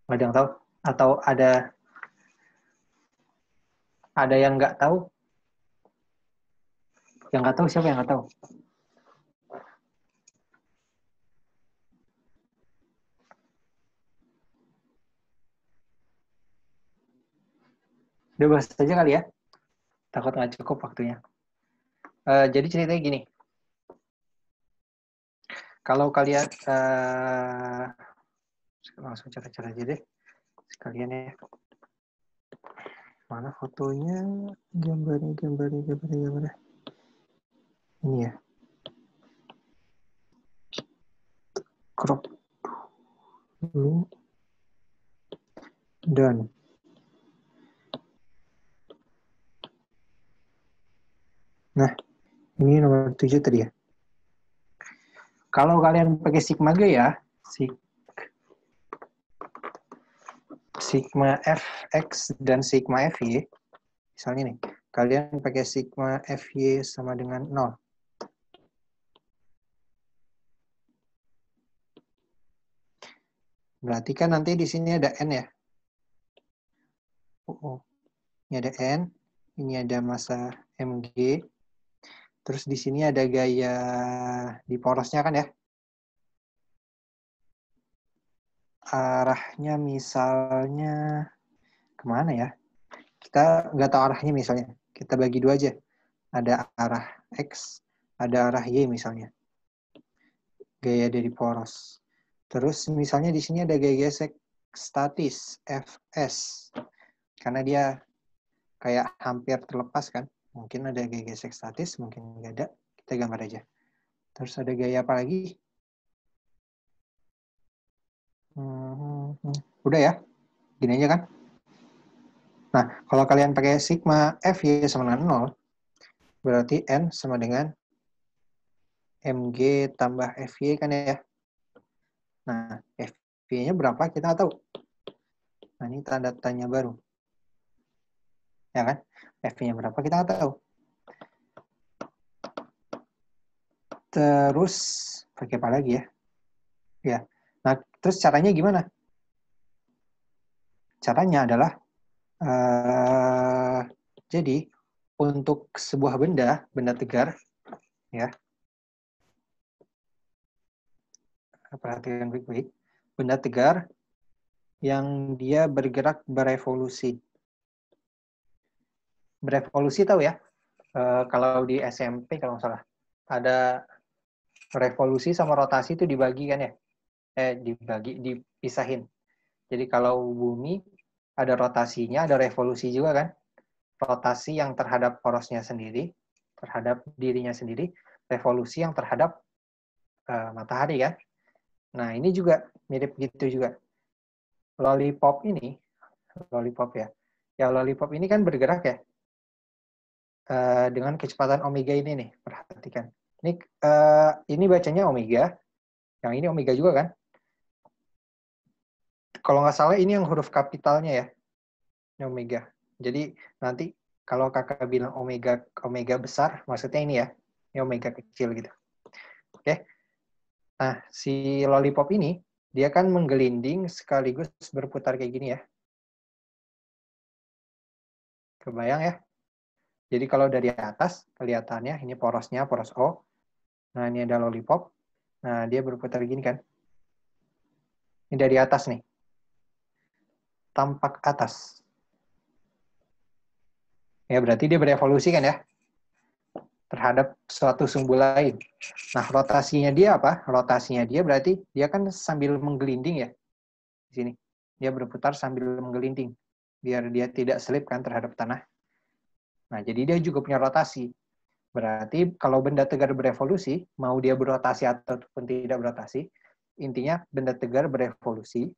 Ada yang tahu? Atau ada yang nggak tahu? Yang nggak tahu siapa yang nggak tahu? Udah bahas aja kali ya. Takut nggak cukup waktunya. Jadi ceritanya gini. Kalau kalian langsung cara-cara aja deh. Sekalian ya. Mana fotonya? Gambarnya. Ini ya. Crop dulu. Dan nah, ini nomor 7 tadi ya. Kalau kalian pakai sigma G ya, sigma fx dan sigma fy, misalnya nih, kalian pakai sigma fy sama dengan 0. Berarti kan nanti di sini ada n ya. Ini ada n, ini ada massa mg, terus di sini ada gaya di porosnya kan ya. Arahnya misalnya kemana ya? Kita nggak tahu arahnya misalnya. Kita bagi dua aja. Ada arah X, ada arah Y misalnya. Gaya dari poros. Terus misalnya di sini ada gaya gesek statis, Fs. Karena dia kayak hampir terlepas kan. Mungkin ada gaya gesek statis, mungkin nggak ada. Kita gambar aja. Terus ada gaya apa lagi? Udah ya. Gini aja kan. Nah, kalau kalian pakai sigma Fy sama dengan 0, berarti N sama dengan Mg tambah Fy kan ya. Nah, Fy-nya berapa kita nggak tahu. Nah, ini tanda tanya baru. Ya kan? Fy-nya berapa kita nggak tahu. Terus, pakai apa lagi ya? Ya. Nah, terus caranya gimana? caranya adalah, jadi untuk sebuah benda tegar, ya, perhatikan baik-baik, benda tegar yang dia bergerak berevolusi. Berevolusi tahu ya? Kalau di SMP kalau nggak salah ada revolusi sama rotasi itu dibagi kan ya? Dipisahin. Jadi kalau bumi ada rotasinya, ada revolusi juga kan? Rotasi yang terhadap porosnya sendiri, terhadap dirinya sendiri, revolusi yang terhadap matahari kan? Nah ini juga mirip gitu juga. Lollipop ini kan bergerak ya dengan kecepatan omega ini nih, perhatikan. Ini bacanya omega, yang ini omega juga kan? Kalau nggak salah ini yang huruf kapitalnya ya, ini omega. Jadi nanti kalau kakak bilang omega besar, maksudnya ini ya, ini omega kecil gitu. Oke. Nah, si lollipop ini dia kan menggelinding sekaligus berputar kayak gini ya. Kebayang ya? Jadi kalau dari atas kelihatannya ini porosnya, poros O. Nah, ini ada lollipop. Nah, dia berputar gini kan. Ini dari atas nih. Tampak atas. Ya, berarti dia berevolusi kan ya? Terhadap suatu sumbu lain. Nah, rotasinya dia apa? Rotasinya dia berarti dia kan sambil menggelinding ya. Di sini. Dia berputar sambil menggelinding. Biar dia tidak selip kan terhadap tanah. Nah, jadi dia juga punya rotasi. Berarti kalau benda tegar berevolusi, mau dia berotasi ataupun tidak berotasi, intinya benda tegar berevolusi,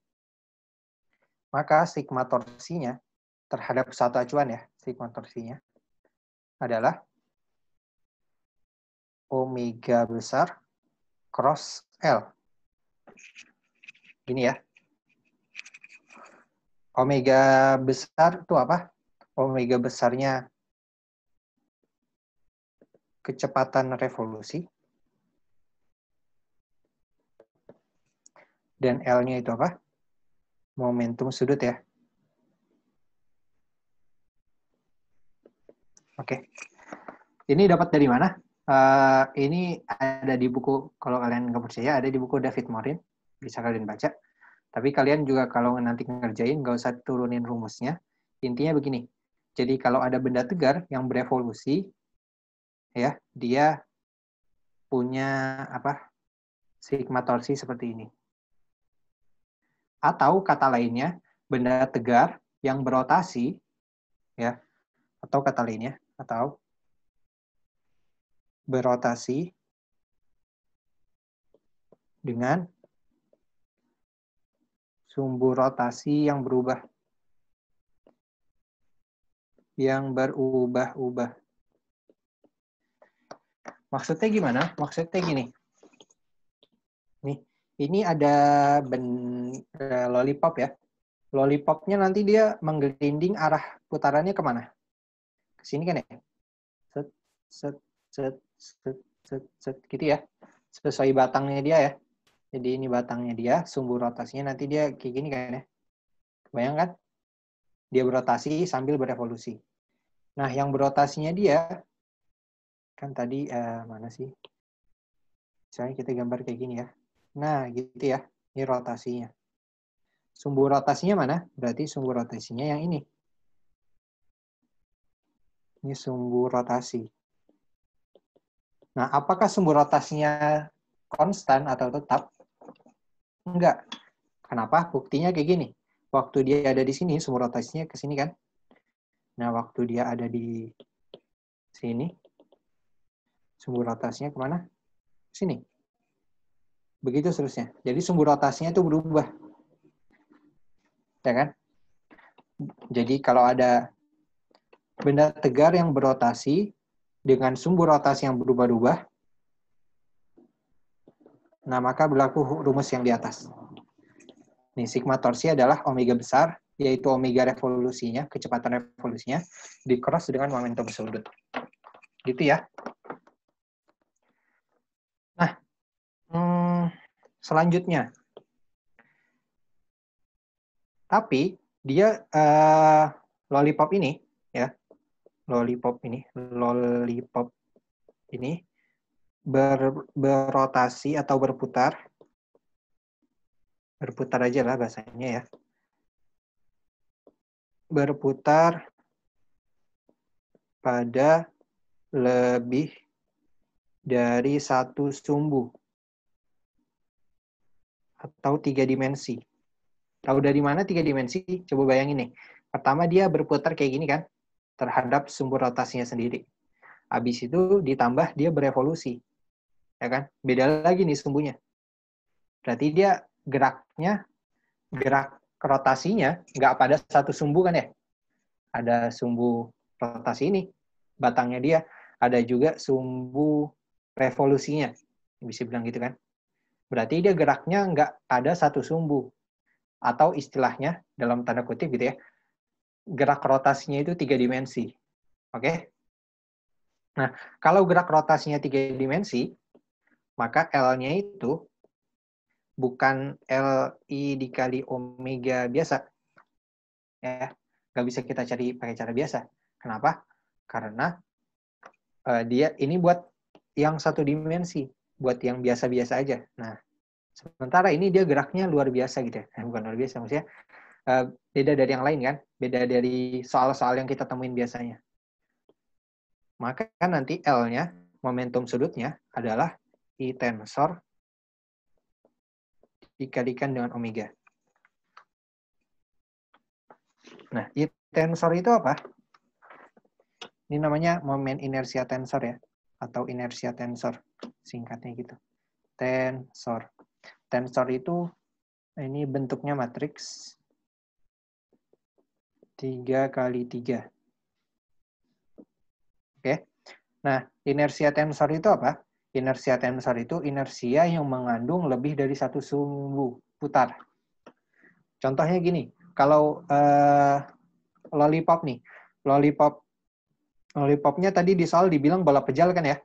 maka sigma torsinya terhadap satu acuan ya, sigma torsinya adalah omega besar cross L. Gini ya. Omega besar itu apa? Omega besarnya kecepatan revolusi. Dan L-nya itu apa? Momentum sudut ya. Oke. Ini dapat dari mana? Ini ada di buku, kalau kalian nggak percaya, ada di buku David Morin. Bisa kalian baca. Tapi kalian juga kalau nanti ngerjain, nggak usah turunin rumusnya. Intinya begini. Jadi kalau ada benda tegar yang berevolusi, ya dia punya apa? Sigma torsi seperti ini. Atau kata lainnya, benda tegar yang berotasi, ya, atau kata lainnya, atau berotasi dengan sumbu rotasi yang berubah. Yang berubah-ubah. Maksudnya gimana? Maksudnya gini. Nih, ini ada lollipop ya. Lollipopnya nanti dia menggelinding arah putarannya kemana? Ke sini kan ya? Set, set, set, set, set, set, gitu ya. Sesuai batangnya dia ya. Jadi ini batangnya dia, sumbu rotasinya nanti dia kayak gini kan ya. Bayangkan? Dia berotasi sambil berevolusi. Nah, yang berotasinya dia, kan tadi, mana sih? Misalnya kita gambar kayak gini ya. Nah, gitu ya. Ini rotasinya. Sumbu rotasinya mana? Berarti sumbu rotasinya yang ini. Ini sumbu rotasi. Nah, apakah sumbu rotasinya konstan atau tetap? Enggak. Kenapa? Buktinya kayak gini. Waktu dia ada di sini, sumbu rotasinya ke sini kan? Nah, waktu dia ada di sini, sumbu rotasinya kemana? Sini. Begitu seterusnya. Jadi sumbu rotasinya itu berubah. Ya kan? Jadi kalau ada benda tegar yang berotasi dengan sumbu rotasi yang berubah-ubah, nah maka berlaku rumus yang di atas. Nih, sigma torsi adalah omega besar, yaitu omega revolusinya, kecepatan revolusinya, di-cross dengan momentum sudut. Gitu ya. Nah, selanjutnya. Tapi, dia lollipop ini ya, lollipop ini berotasi atau berputar aja lah bahasanya ya, berputar pada lebih dari satu sumbu atau 3 dimensi. Tahu dari mana 3 dimensi? Coba bayangin nih. Pertama dia berputar kayak gini kan, terhadap sumbu rotasinya sendiri. Habis itu ditambah dia berevolusi. Ya kan? Beda lagi nih sumbunya. Berarti dia gerak rotasinya nggak pada satu sumbu kan ya? Ada sumbu rotasi ini, batangnya dia. Ada juga sumbu revolusinya. Bisa bilang gitu kan? Berarti dia geraknya nggak ada satu sumbu. Atau istilahnya, dalam tanda kutip gitu ya, gerak rotasinya itu 3 dimensi. Oke? Nah, kalau gerak rotasinya 3 dimensi, maka L-nya itu bukan Li dikali omega biasa. Ya, nggak bisa kita cari pakai cara biasa. Kenapa? Karena dia ini buat yang satu dimensi, buat yang biasa-biasa aja. Nah, sementara ini dia geraknya luar biasa gitu ya. Bukan luar biasa, maksudnya beda dari yang lain kan, beda dari soal-soal yang kita temuin biasanya. Maka nanti L-nya, momentum sudutnya adalah I tensor dikalikan dengan omega. Nah, I tensor itu apa? Ini namanya momen inersia tensor ya, atau inersia tensor, singkatnya gitu. Tensor. Tensor itu, ini bentuknya matriks 3x3. Oke. Nah, inersia tensor itu apa? Inersia tensor itu inersia yang mengandung lebih dari satu sumbu putar. Contohnya gini, kalau lollipop nih, lollipopnya tadi di soal dibilang bola pejal kan ya?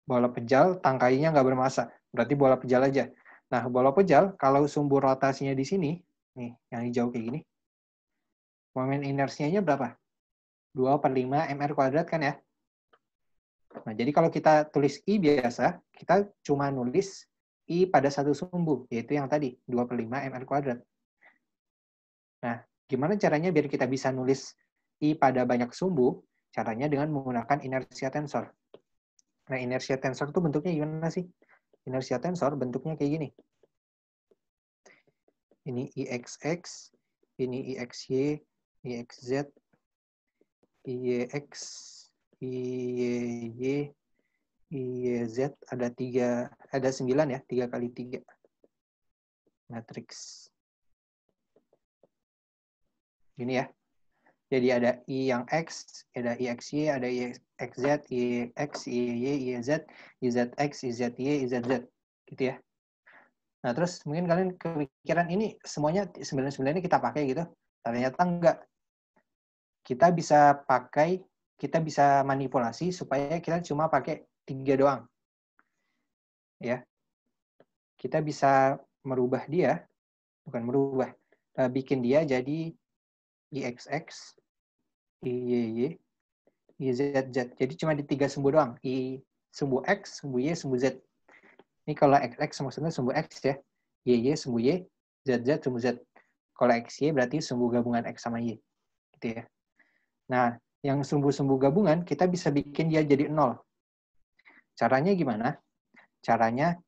Bola pejal, tangkainya nggak bermassa, berarti bola pejal aja. Nah, bola pejal, kalau sumbu rotasinya di sini, nih, yang hijau kayak gini, momen inersianya berapa? 2/5 mr² kan ya? Nah, jadi kalau kita tulis I biasa, kita cuma nulis I pada satu sumbu, yaitu yang tadi, 2/5 mr². Nah, gimana caranya biar kita bisa nulis I pada banyak sumbu? Caranya dengan menggunakan inersia tensor. Nah, inersia tensor itu bentuknya gimana sih? Inersia tensor bentuknya kayak gini. Ini IXX, ini IXY, IXZ, IYX, IYY, IYZ, ada 9 ya, 3x3 matriks. Gini ya. Jadi ada I yang X, ada IXY, ada IXZ, IX, IY, IZ, IZX, IZY, IZZ. Gitu ya. Nah, terus mungkin kalian kepikiran ini semuanya 99 ini kita pakai gitu. Ternyata enggak. Kita bisa manipulasi supaya kita cuma pakai 3 doang. Ya. Kita bisa merubah dia, bukan merubah, bikin dia jadi IXX, IYY, IZZ. Jadi cuma di 3 sumbu doang. I sumbu X, sumbu Y, sumbu Z. Ini kalau XX maksudnya sumbu X ya. YY sumbu Y, ZZ sumbu Z. Kalau XY berarti sumbu gabungan X sama Y. Gitu ya. Nah, yang sumbu-sumbu gabungan kita bisa bikin dia jadi 0. Caranya gimana? Caranya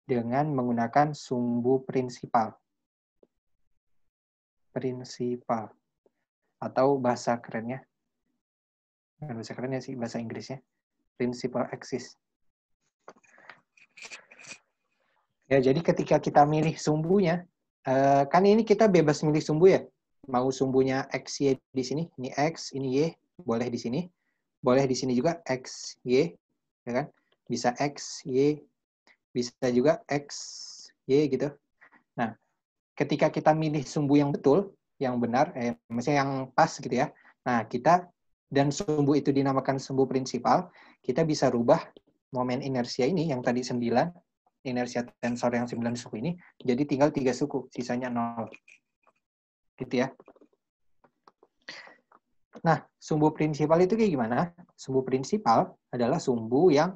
dengan menggunakan sumbu prinsipal. Prinsipal. Atau bahasa kerennya, bukan bahasa kerennya sih, bahasa Inggrisnya, principal axis. Ya, jadi ketika kita milih sumbunya, kan ini kita bebas milih sumbu ya. Mau sumbunya X, Y di sini, ini X, ini Y, boleh di sini. Boleh di sini juga X, Y, ya kan? Bisa X, Y, bisa juga X, Y gitu. Nah, ketika kita milih sumbu yang betul, yang benar, maksudnya yang pas gitu ya. Nah, dan sumbu itu dinamakan sumbu prinsipal, kita bisa rubah momen inersia ini, yang tadi 9, inersia tensor yang 9 suku ini, jadi tinggal 3 suku, sisanya 0. Gitu ya. Nah, sumbu prinsipal itu kayak gimana? Sumbu prinsipal adalah sumbu yang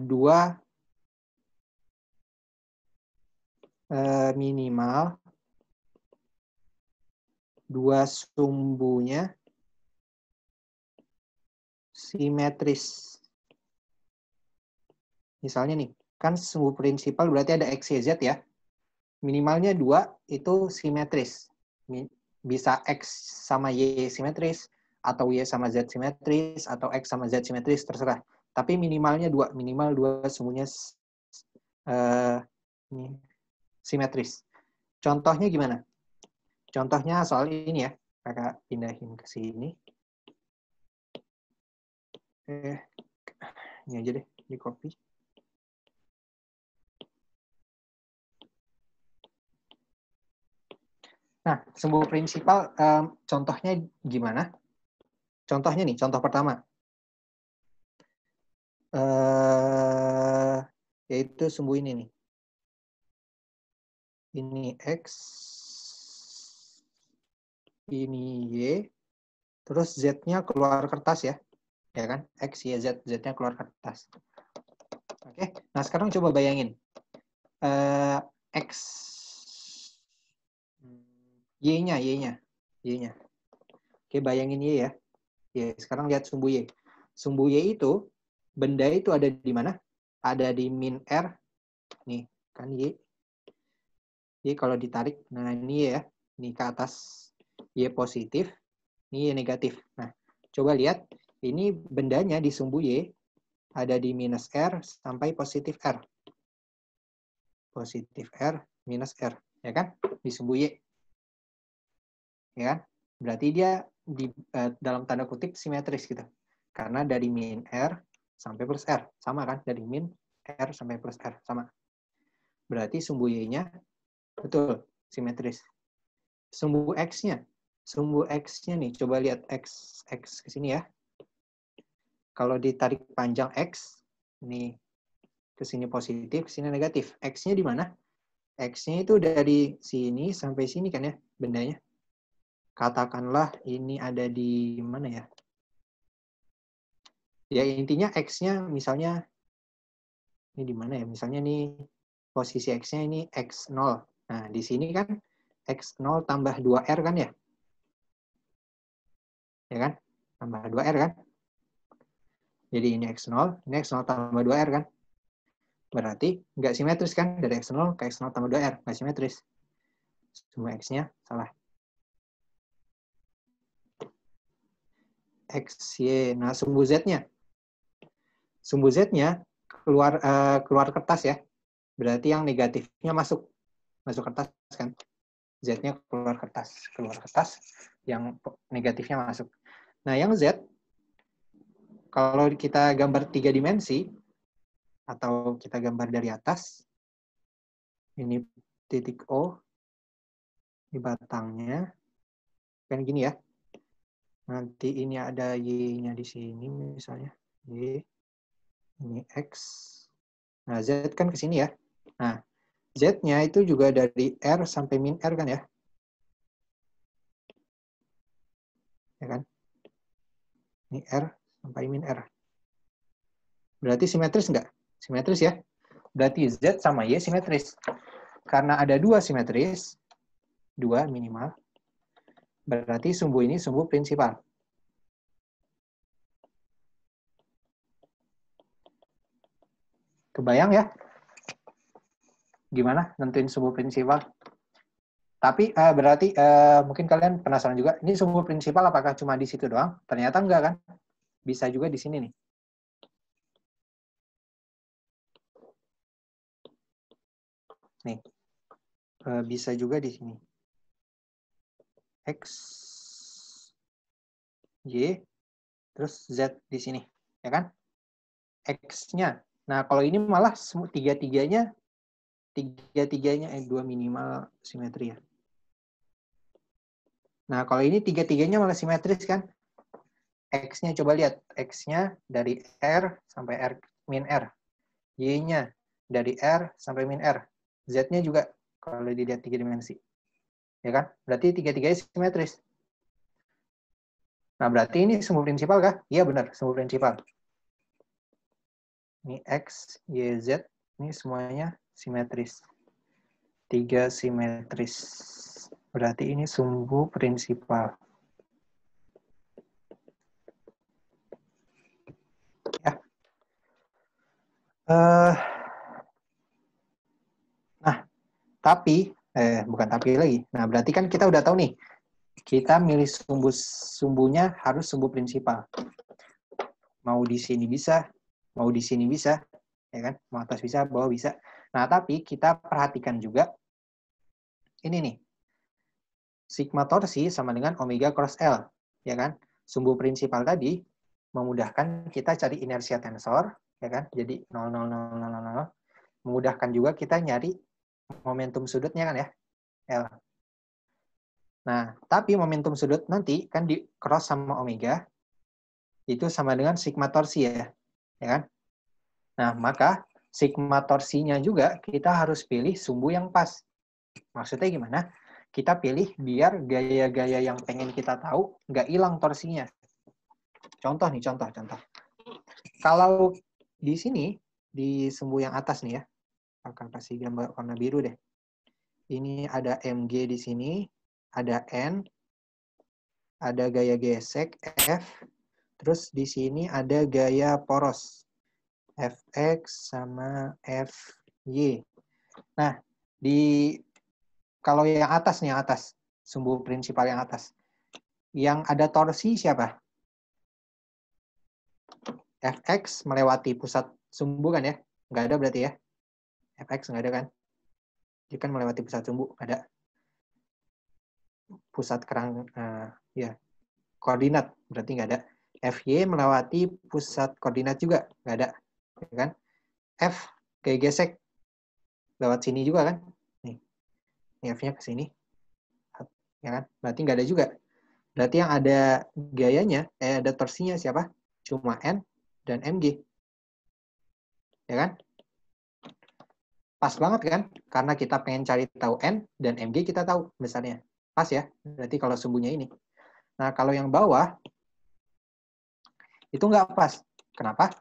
dua minimal dua sumbunya simetris. Misalnya nih, kan sumbu prinsipal berarti ada X, Y, Z ya. Minimalnya 2 itu simetris. Bisa X sama Y simetris, atau Y sama Z simetris, atau X sama Z simetris, terserah. Tapi minimalnya 2, minimal 2 sumbunya simetris. Contohnya gimana? Contohnya soal ini ya. Kakak pindahin ke sini. Ini aja deh, di copy. Nah, sumbu prinsipal, contohnya gimana? Contohnya nih, contoh pertama. Yaitu sumbu ini nih. Ini X, ini Y, terus Z-nya keluar kertas ya. Ya kan? X, Y, Z. Z-nya keluar kertas. Oke, nah sekarang coba bayangin. X, Y-nya. Oke, bayangin Y ya. Ya, sekarang lihat sumbu Y. Sumbu Y itu, benda itu ada di mana? Ada di min R. Nih, kan Y. Y kalau ditarik, nah ini Y ya. Ini ke atas Y positif, ini Y negatif. Nah, coba lihat. Ini bendanya di sumbu Y ada di minus R sampai positif R. Positif R, minus R. Ya kan? Di sumbu Y. Ya kan? Berarti dia di dalam tanda kutip simetris gitu. Karena dari min R sampai plus R. Sama kan? Dari min R sampai plus R. Sama. Berarti sumbu Y-nya betul, simetris. Sumbu X-nya. Sumbu X-nya nih, coba lihat X ke sini ya. Kalau ditarik panjang X, ini ke sini positif, ke sini negatif. X-nya di mana? X-nya itu dari sini sampai sini kan ya, bendanya. Katakanlah ini ada di mana ya? Ya intinya X-nya misalnya ini di mana ya? Misalnya nih posisi X-nya ini X0. Nah, di sini kan X0 tambah 2R kan ya? Ya kan? Tambah 2R kan? Jadi ini X0 tambah 2R kan? Berarti nggak simetris kan? Dari X0 ke X0 tambah 2R. Nggak simetris. Semua X-nya salah. X, Y. Nah, sumbu Z-nya. Sumbu Z-nya keluar kertas ya. Berarti yang negatifnya masuk kertas kan. Z-nya keluar kertas. Yang negatifnya masuk. Nah, yang Z, kalau kita gambar 3 dimensi, atau kita gambar dari atas, ini titik O, di batangnya, kan gini ya. Nanti ini ada Y-nya di sini misalnya. Y, ini X. Nah, Z kan ke sini ya. Nah, Z-nya itu juga dari R sampai min R kan ya. Ya kan? Ini R sampai min R. Berarti simetris nggak? Simetris ya. Berarti Z sama Y simetris. Karena ada 2 simetris, 2 minimal, berarti sumbu ini sumbu prinsipal. Kebayang ya? Gimana nentuin sumbu prinsipal? Tapi berarti mungkin kalian penasaran juga, ini sumbu prinsipal apakah cuma di situ doang? Ternyata enggak kan? Bisa juga di sini nih. Nih, bisa juga di sini. X, Y, terus Z di sini. Ya kan? X-nya. Nah, kalau ini malah tiga-tiganya 2 minimal simetri ya. Nah, kalau ini tiga-tiganya malah simetris kan? X-nya coba lihat. X-nya dari R sampai R min R. Y-nya dari R sampai min R. Z-nya juga kalau dilihat 3 dimensi. Ya kan? Berarti tiga-tiganya simetris. Nah, berarti ini sumbu prinsipal kah? Iya benar, sumbu prinsipal. Ini X, Y, Z, ini semuanya simetris. 3 simetris. Berarti ini sumbu prinsipal. Ya. Nah, bukan tapi lagi. Nah, berarti kan kita udah tahu nih, kita milih sumbunya harus sumbu prinsipal. Mau di sini bisa, mau di sini bisa, ya kan? Mau atas bisa, bawah bisa. Nah, tapi kita perhatikan juga ini nih. Sigma torsi sama dengan omega cross L, ya kan? Sumbu prinsipal tadi memudahkan kita cari inersia tensor, ya kan? Jadi 0, 0, 0, 0, 0. Memudahkan juga kita nyari momentum sudutnya kan ya, L. Nah, tapi momentum sudut nanti kan di cross sama omega, itu sama dengan sigma torsi ya kan? Nah, maka sigma torsinya juga kita harus pilih sumbu yang pas. Maksudnya gimana? Kita pilih biar gaya-gaya yang pengen kita tahu nggak hilang torsinya. Contoh nih, contoh. Kalau di sini, di sumbu yang atas nih ya, akan kasih gambar warna biru deh. Ini ada MG di sini, ada N, ada gaya gesek F, terus di sini ada gaya poros Fx sama Fy. Nah, kalau yang atas nih, yang atas, sumbu prinsipal yang atas, yang ada torsi siapa? Fx melewati pusat sumbu kan ya? Nggak ada berarti ya? Fx nggak ada kan? Dia kan melewati pusat sumbu, ada. Pusat kerang, ya, koordinat, berarti nggak ada. Fy melewati pusat koordinat juga, nggak ada. Ya kan? F kayak gesek lewat sini juga kan? Nih, F-nya ke sini. Ya kan? Berarti nggak ada juga. Berarti yang ada gayanya, ada torsinya siapa? Cuma N dan Mg. Ya kan? Pas banget kan? Karena kita pengen cari tahu N dan Mg kita tahu besarnya. Pas ya? Berarti kalau sumbunya ini. Nah, kalau yang bawah, itu nggak pas. Kenapa?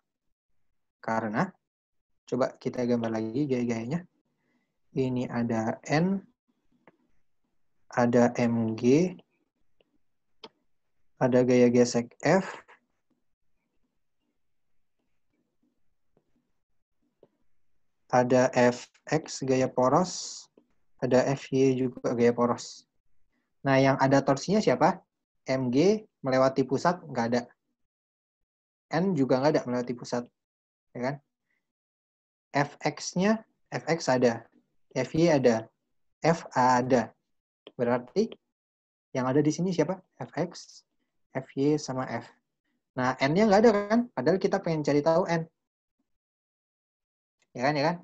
Karena, coba kita gambar lagi gaya-gayanya. Ini ada N, ada Mg, ada gaya gesek F, ada Fx gaya poros, ada Fy juga gaya poros. Nah, yang ada torsinya siapa? Mg melewati pusat, nggak ada. N juga nggak ada melewati pusat. Ya kan? Fx-nya, Fx ada. Fy ada. Fa ada. Berarti yang ada di sini siapa? Fx, Fy, sama F. Nah, N-nya nggak ada kan? Padahal kita pengen cari tahu N. Ya kan, ya kan?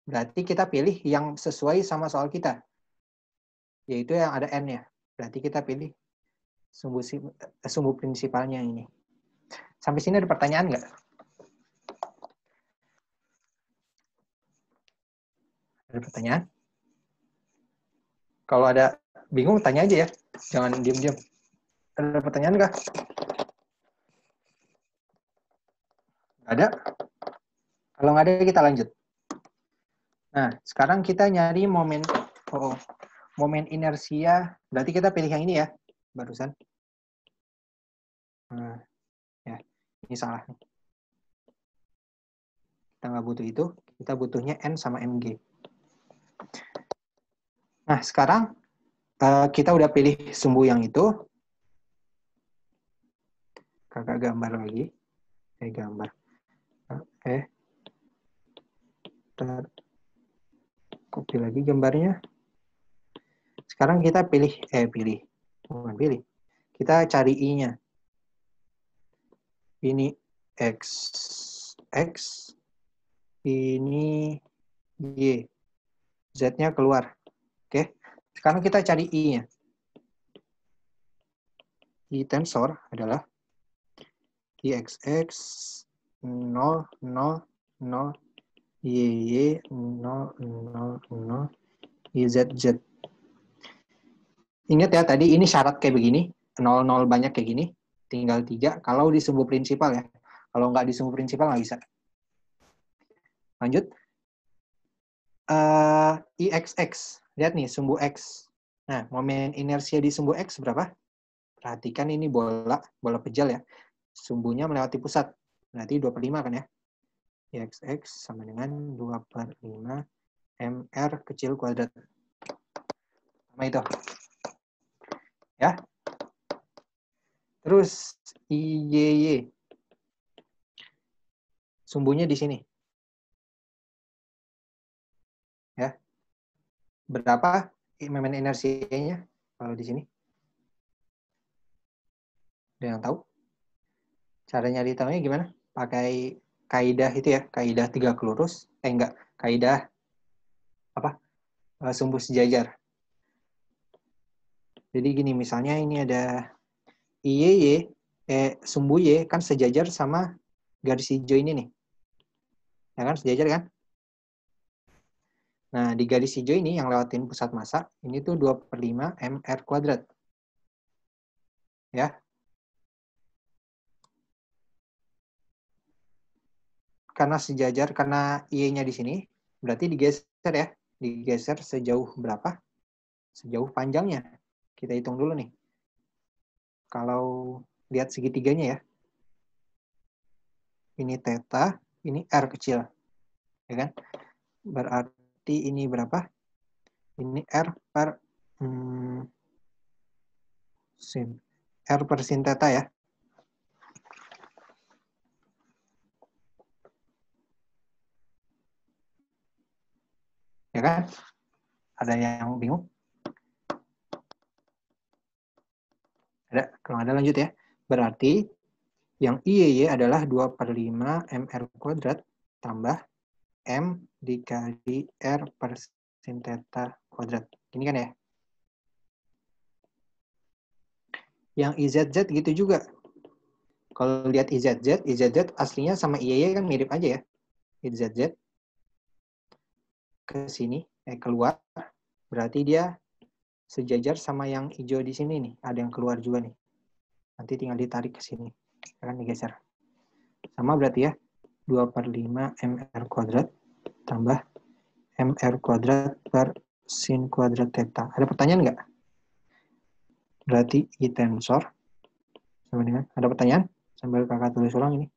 Berarti kita pilih yang sesuai sama soal kita. Yaitu yang ada N-nya. Berarti kita pilih sumbu prinsipalnya ini. Sampai sini ada pertanyaan nggak? Ada pertanyaan? Kalau ada bingung, tanya aja ya. Jangan diam-diam. Ada pertanyaan nggak? Nggak ada? Kalau nggak ada, kita lanjut. Nah, sekarang kita nyari momen inersia. Berarti kita pilih yang ini ya, barusan. Nah, ya, ini salah. Kita nggak butuh itu, kita butuhnya N sama Mg. Nah, sekarang kita udah pilih sumbu yang itu. Kakak gambar lagi. Gambar. Copy lagi gambarnya. Sekarang kita bukan pilih. Kita cari I-nya. Ini X, ini Y. Z-nya keluar. Oke. Sekarang kita cari I-nya. I tensor adalah IXX 0, 0, 0, YY 0, 0, 0, YZZ. Ingat ya, tadi ini syarat kayak begini, 0, 0 banyak kayak gini, tinggal 3, kalau di sumbu prinsipal ya. Kalau nggak di sumbu prinsipal nggak bisa. Lanjut. IXX, lihat nih, sumbu X. Nah, momen inersia di sumbu X berapa? Perhatikan ini bola pejal ya. Sumbunya melewati pusat, berarti 2/5 kan ya. IXX sama dengan 2/5 MR kecil kuadrat. Sama itu. Ya. Terus IYY. Sumbunya di sini. Ya. Berapa momen inersianya kalau di sini? Ada yang tahu? Cara nyari tahunya gimana? Pakai kaidah itu ya, kaidah 3 lurus. Enggak, kaidah apa? Sumbu sejajar. Jadi gini, misalnya ini ada IYY, sumbu Y kan sejajar sama garis hijau ini nih. Ya kan, sejajar kan? Nah, di garis hijau ini yang lewatin pusat massa, ini tuh 2/5 MR kuadrat. Ya. Karena sejajar, karena Y-nya di sini, berarti digeser ya. Digeser sejauh berapa? Sejauh panjangnya. Kita hitung dulu nih. Kalau lihat segitiganya ya. Ini theta, ini R kecil. Ya kan? Berarti ini berapa? Ini R per sin. R per sin theta ya. Ya kan? Ada yang bingung? Ada? Kalau ada lanjut ya. Berarti yang IYY adalah 2/5 MR kuadrat tambah M dikali R per sin theta kuadrat. Ini kan ya? Yang IZZ gitu juga. Kalau lihat IZZ aslinya sama IYY kan mirip aja ya. IZZ ke sini, keluar. Berarti dia sejajar sama yang hijau di sini nih. Ada yang keluar juga nih. Nanti tinggal ditarik ke sini. Akan digeser. Sama berarti ya. 2/5 MR kuadrat tambah MR kuadrat per sin kuadrat theta. Ada pertanyaan nggak? Berarti I tensor sama dengan, ada pertanyaan? Sambil kakak tulis ulang ini.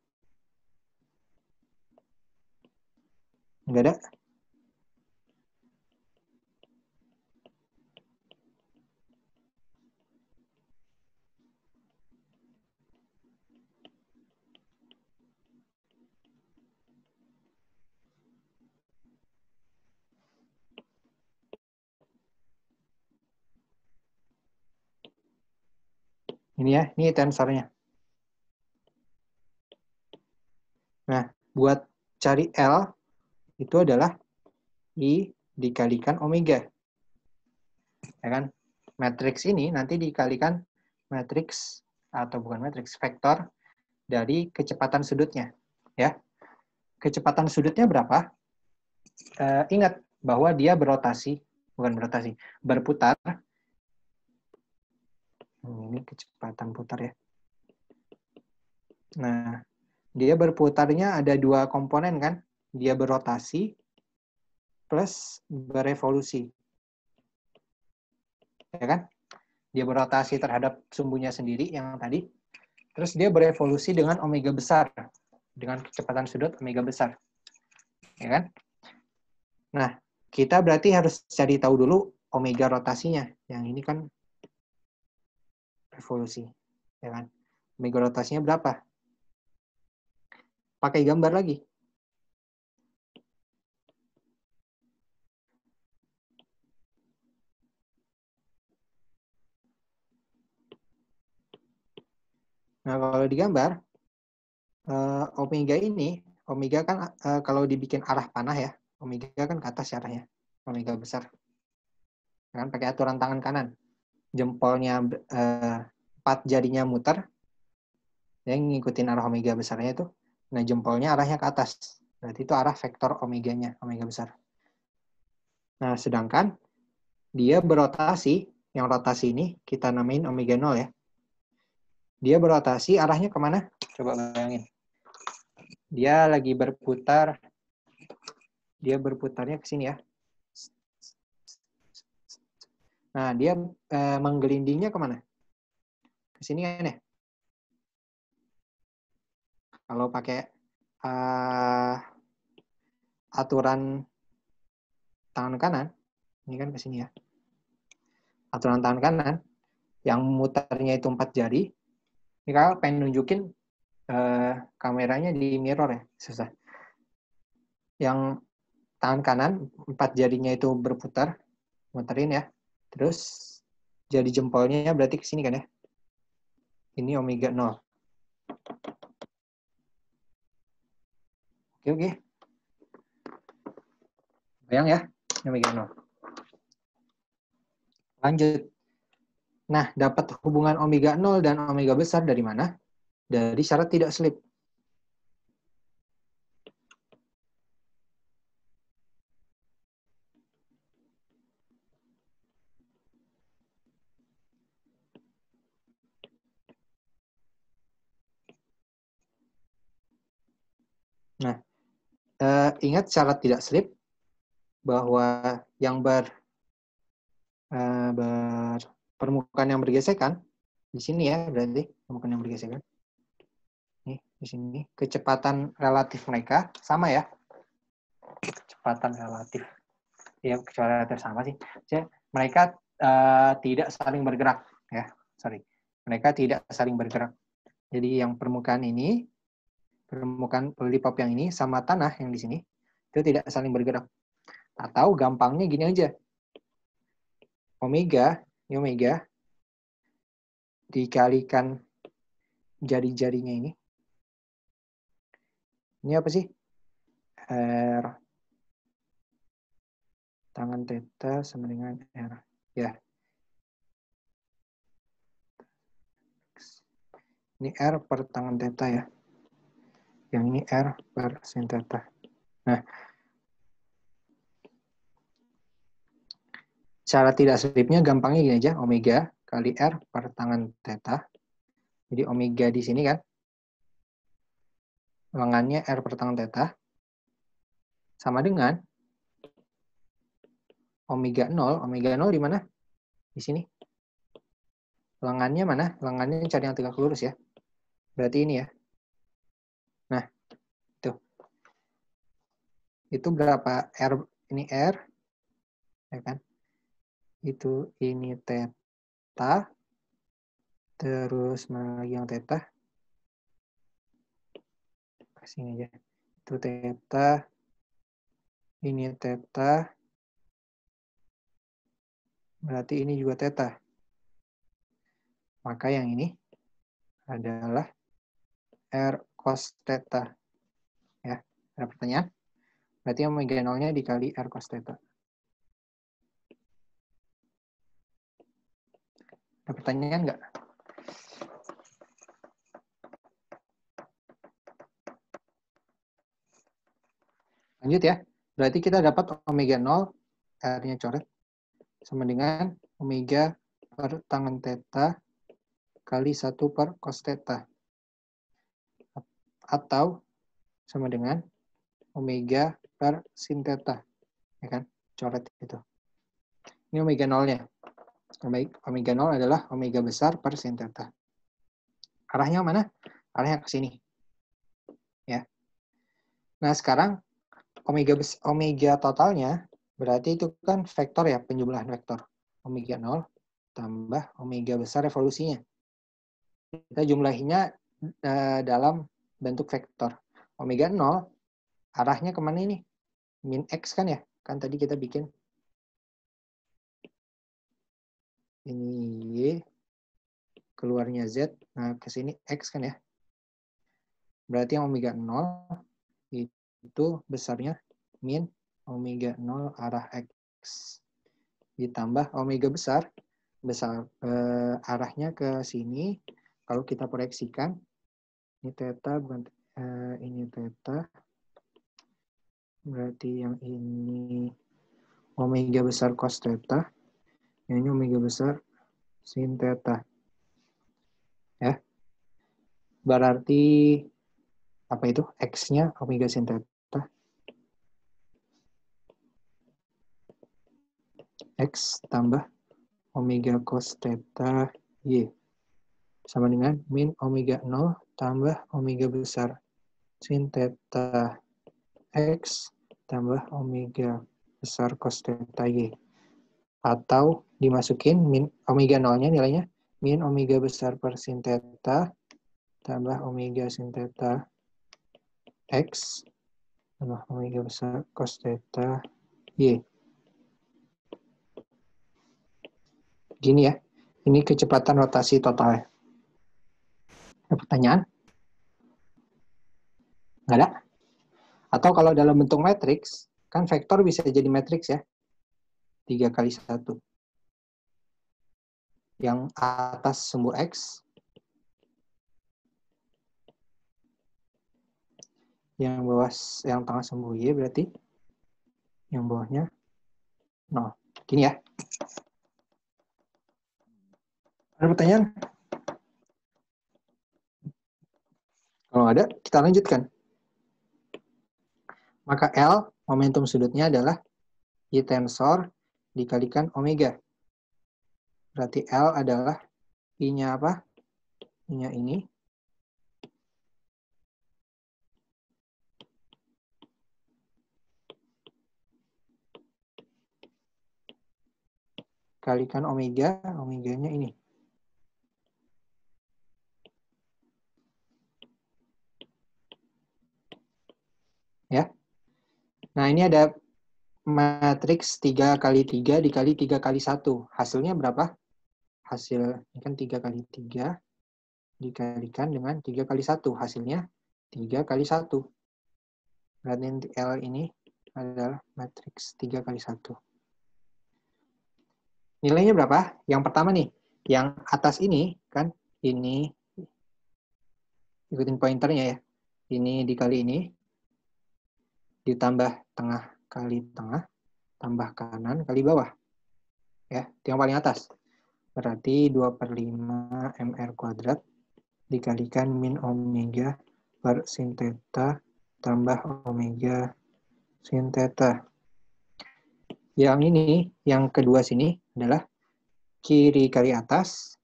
Nggak ada? Ini ya, ini tensornya. Nah, buat cari L, itu adalah I dikalikan omega. Ya kan? Matriks ini nanti dikalikan matriks, atau bukan matriks, vektor dari kecepatan sudutnya. Ya. Kecepatan sudutnya berapa? Ingat bahwa dia berputar. Ini kecepatan putar ya. Nah, dia berputarnya ada 2 komponen kan? Dia berotasi plus berevolusi. Ya kan? Dia berotasi terhadap sumbunya sendiri yang tadi. Terus dia berevolusi dengan omega besar. Dengan kecepatan sudut omega besar. Ya kan? Nah, kita berarti harus cari tahu dulu omega rotasinya. Yang ini kan revolusi. Ya kan? Omega rotasinya berapa? Pakai gambar lagi. Nah, kalau digambar, omega kan kalau dibikin arah panah ya, omega kan ke atas ya arahnya, omega besar. Kan pakai aturan tangan kanan. Jempolnya 4 jarinya muter, yang ngikutin arah omega besarnya itu. Nah, jempolnya arahnya ke atas. Berarti itu arah vektor omeganya, omega besar. Nah, sedangkan dia berotasi, yang rotasi ini kita namain omega 0 ya. Dia berotasi arahnya kemana? Coba bayangin. Dia lagi berputar, dia berputarnya ke sini ya. Nah, dia menggelindingnya kemana? Ke sini kan ya? Kalau pakai aturan tangan kanan, ini kan ke sini ya. Aturan tangan kanan, yang muternya itu 4 jari. Ini kakak pengen nunjukin kameranya di mirror ya, susah. Yang tangan kanan, 4 jarinya itu berputar, muterin ya. Terus jari jempolnya berarti ke sini kan ya. Ini omega 0. Oke. Bayang ya, omega 0. Lanjut. Nah, dapat hubungan omega 0 dan omega besar dari mana? Dari syarat tidak slip. Nah, ingat syarat tidak slip bahwa yang permukaan yang bergesekan di sini ya, berarti permukaan yang bergesekan. Nih, di sini kecepatan relatif mereka sama ya. Kecepatan relatif. Ya, kecepatan relatif sama sih. Jadi, mereka tidak saling bergerak ya. Sorry. Mereka tidak saling bergerak. Jadi yang permukaan ini, permukaan lollipop yang ini sama tanah yang di sini itu tidak saling bergerak. Atau gampangnya gini aja. Omega dikalikan jari-jarinya ini. Ini apa sih? R tangan theta sama dengan R. Ya. Ini R per tangan theta ya. Yang ini R per sin theta. Nah, cara tidak slipnya gampangnya gini aja. Omega kali R per tangan theta. Jadi omega di sini kan. Lengannya R per tangan theta. Sama dengan omega 0. Omega 0 di mana? Di sini. Lengannya mana? Lengannya cari yang tegak lurus ya. Berarti ini ya. Nah, tuh. Itu berapa? R, ini R. Ya kan? Itu ini theta. Terus mana lagi yang theta? Sini aja. Itu theta. Ini theta. Berarti ini juga theta. Maka yang ini adalah R cos theta. Ya, ada pertanyaan? Berarti omega 0-nya dikali R cos theta. Ada pertanyaan nggak? Lanjut ya. Berarti kita dapat omega 0, R-nya coret, sama dengan omega per tangan theta kali 1 per cos theta. Atau sama dengan omega per sin theta. Ya kan? Coret itu. Ini omega 0-nya. Omega 0 adalah omega besar per sin theta. Arahnya mana? Arahnya ke sini. Ya. Nah, sekarang omega totalnya berarti itu kan vektor ya, penjumlahan vektor. Omega 0 tambah omega besar revolusinya. Kita jumlahinya dalam bentuk vektor. Omega 0 arahnya kemana ini? Min X kan ya? Kan tadi kita bikin ini Y, keluarnya Z, nah ke sini X kan ya? Berarti yang omega 0 itu besarnya min omega 0 arah X. Ditambah omega besar arahnya ke sini. Kalau kita proyeksikan, ini theta bukan ini theta, Berarti yang ini omega besar cos theta, yang ini omega besar sin theta. Ya. Berarti apa itu? X-nya omega sin theta. X tambah omega cos theta Y. Sama dengan min omega 0 tambah omega besar sin theta X tambah omega besar cos theta Y. Atau dimasukin min omega 0-nya nilainya min omega besar per sin theta tambah omega sin theta X tambah omega besar cos theta Y. Gini ya, ini kecepatan rotasi totalnya. Ada pertanyaan? Nggak ada? Atau kalau dalam bentuk matriks, kan vektor bisa jadi matriks ya. 3 kali 1. Yang atas sumbu X, yang bawah, yang tengah sumbu Y berarti yang bawahnya 0. Gini ya. Ada pertanyaan? Kalau ada, kita lanjutkan. Maka L, momentum sudutnya adalah Y tensor dikalikan omega. Berarti L adalah I-nya apa? I-nya ini. Kalikan omega, omeganya ini. Ya. Nah, ini ada matriks 3 kali 3 dikali 3 kali 1. Hasilnya berapa? Hasil ini kan 3 kali 3 dikalikan dengan 3 kali 1. Hasilnya 3 kali 1. Berarti L ini adalah matriks 3 kali 1. Nilainya berapa? Yang pertama nih, yang atas ini, kan ini, ikutin pointernya ya. Ini dikali ini, ditambah tengah kali tengah, tambah kanan kali bawah. Ya, itu yang paling atas. Berarti 2/5 mr kuadrat dikalikan min omega per sin theta tambah omega sin theta. Yang ini, yang kedua sini adalah kiri kali atas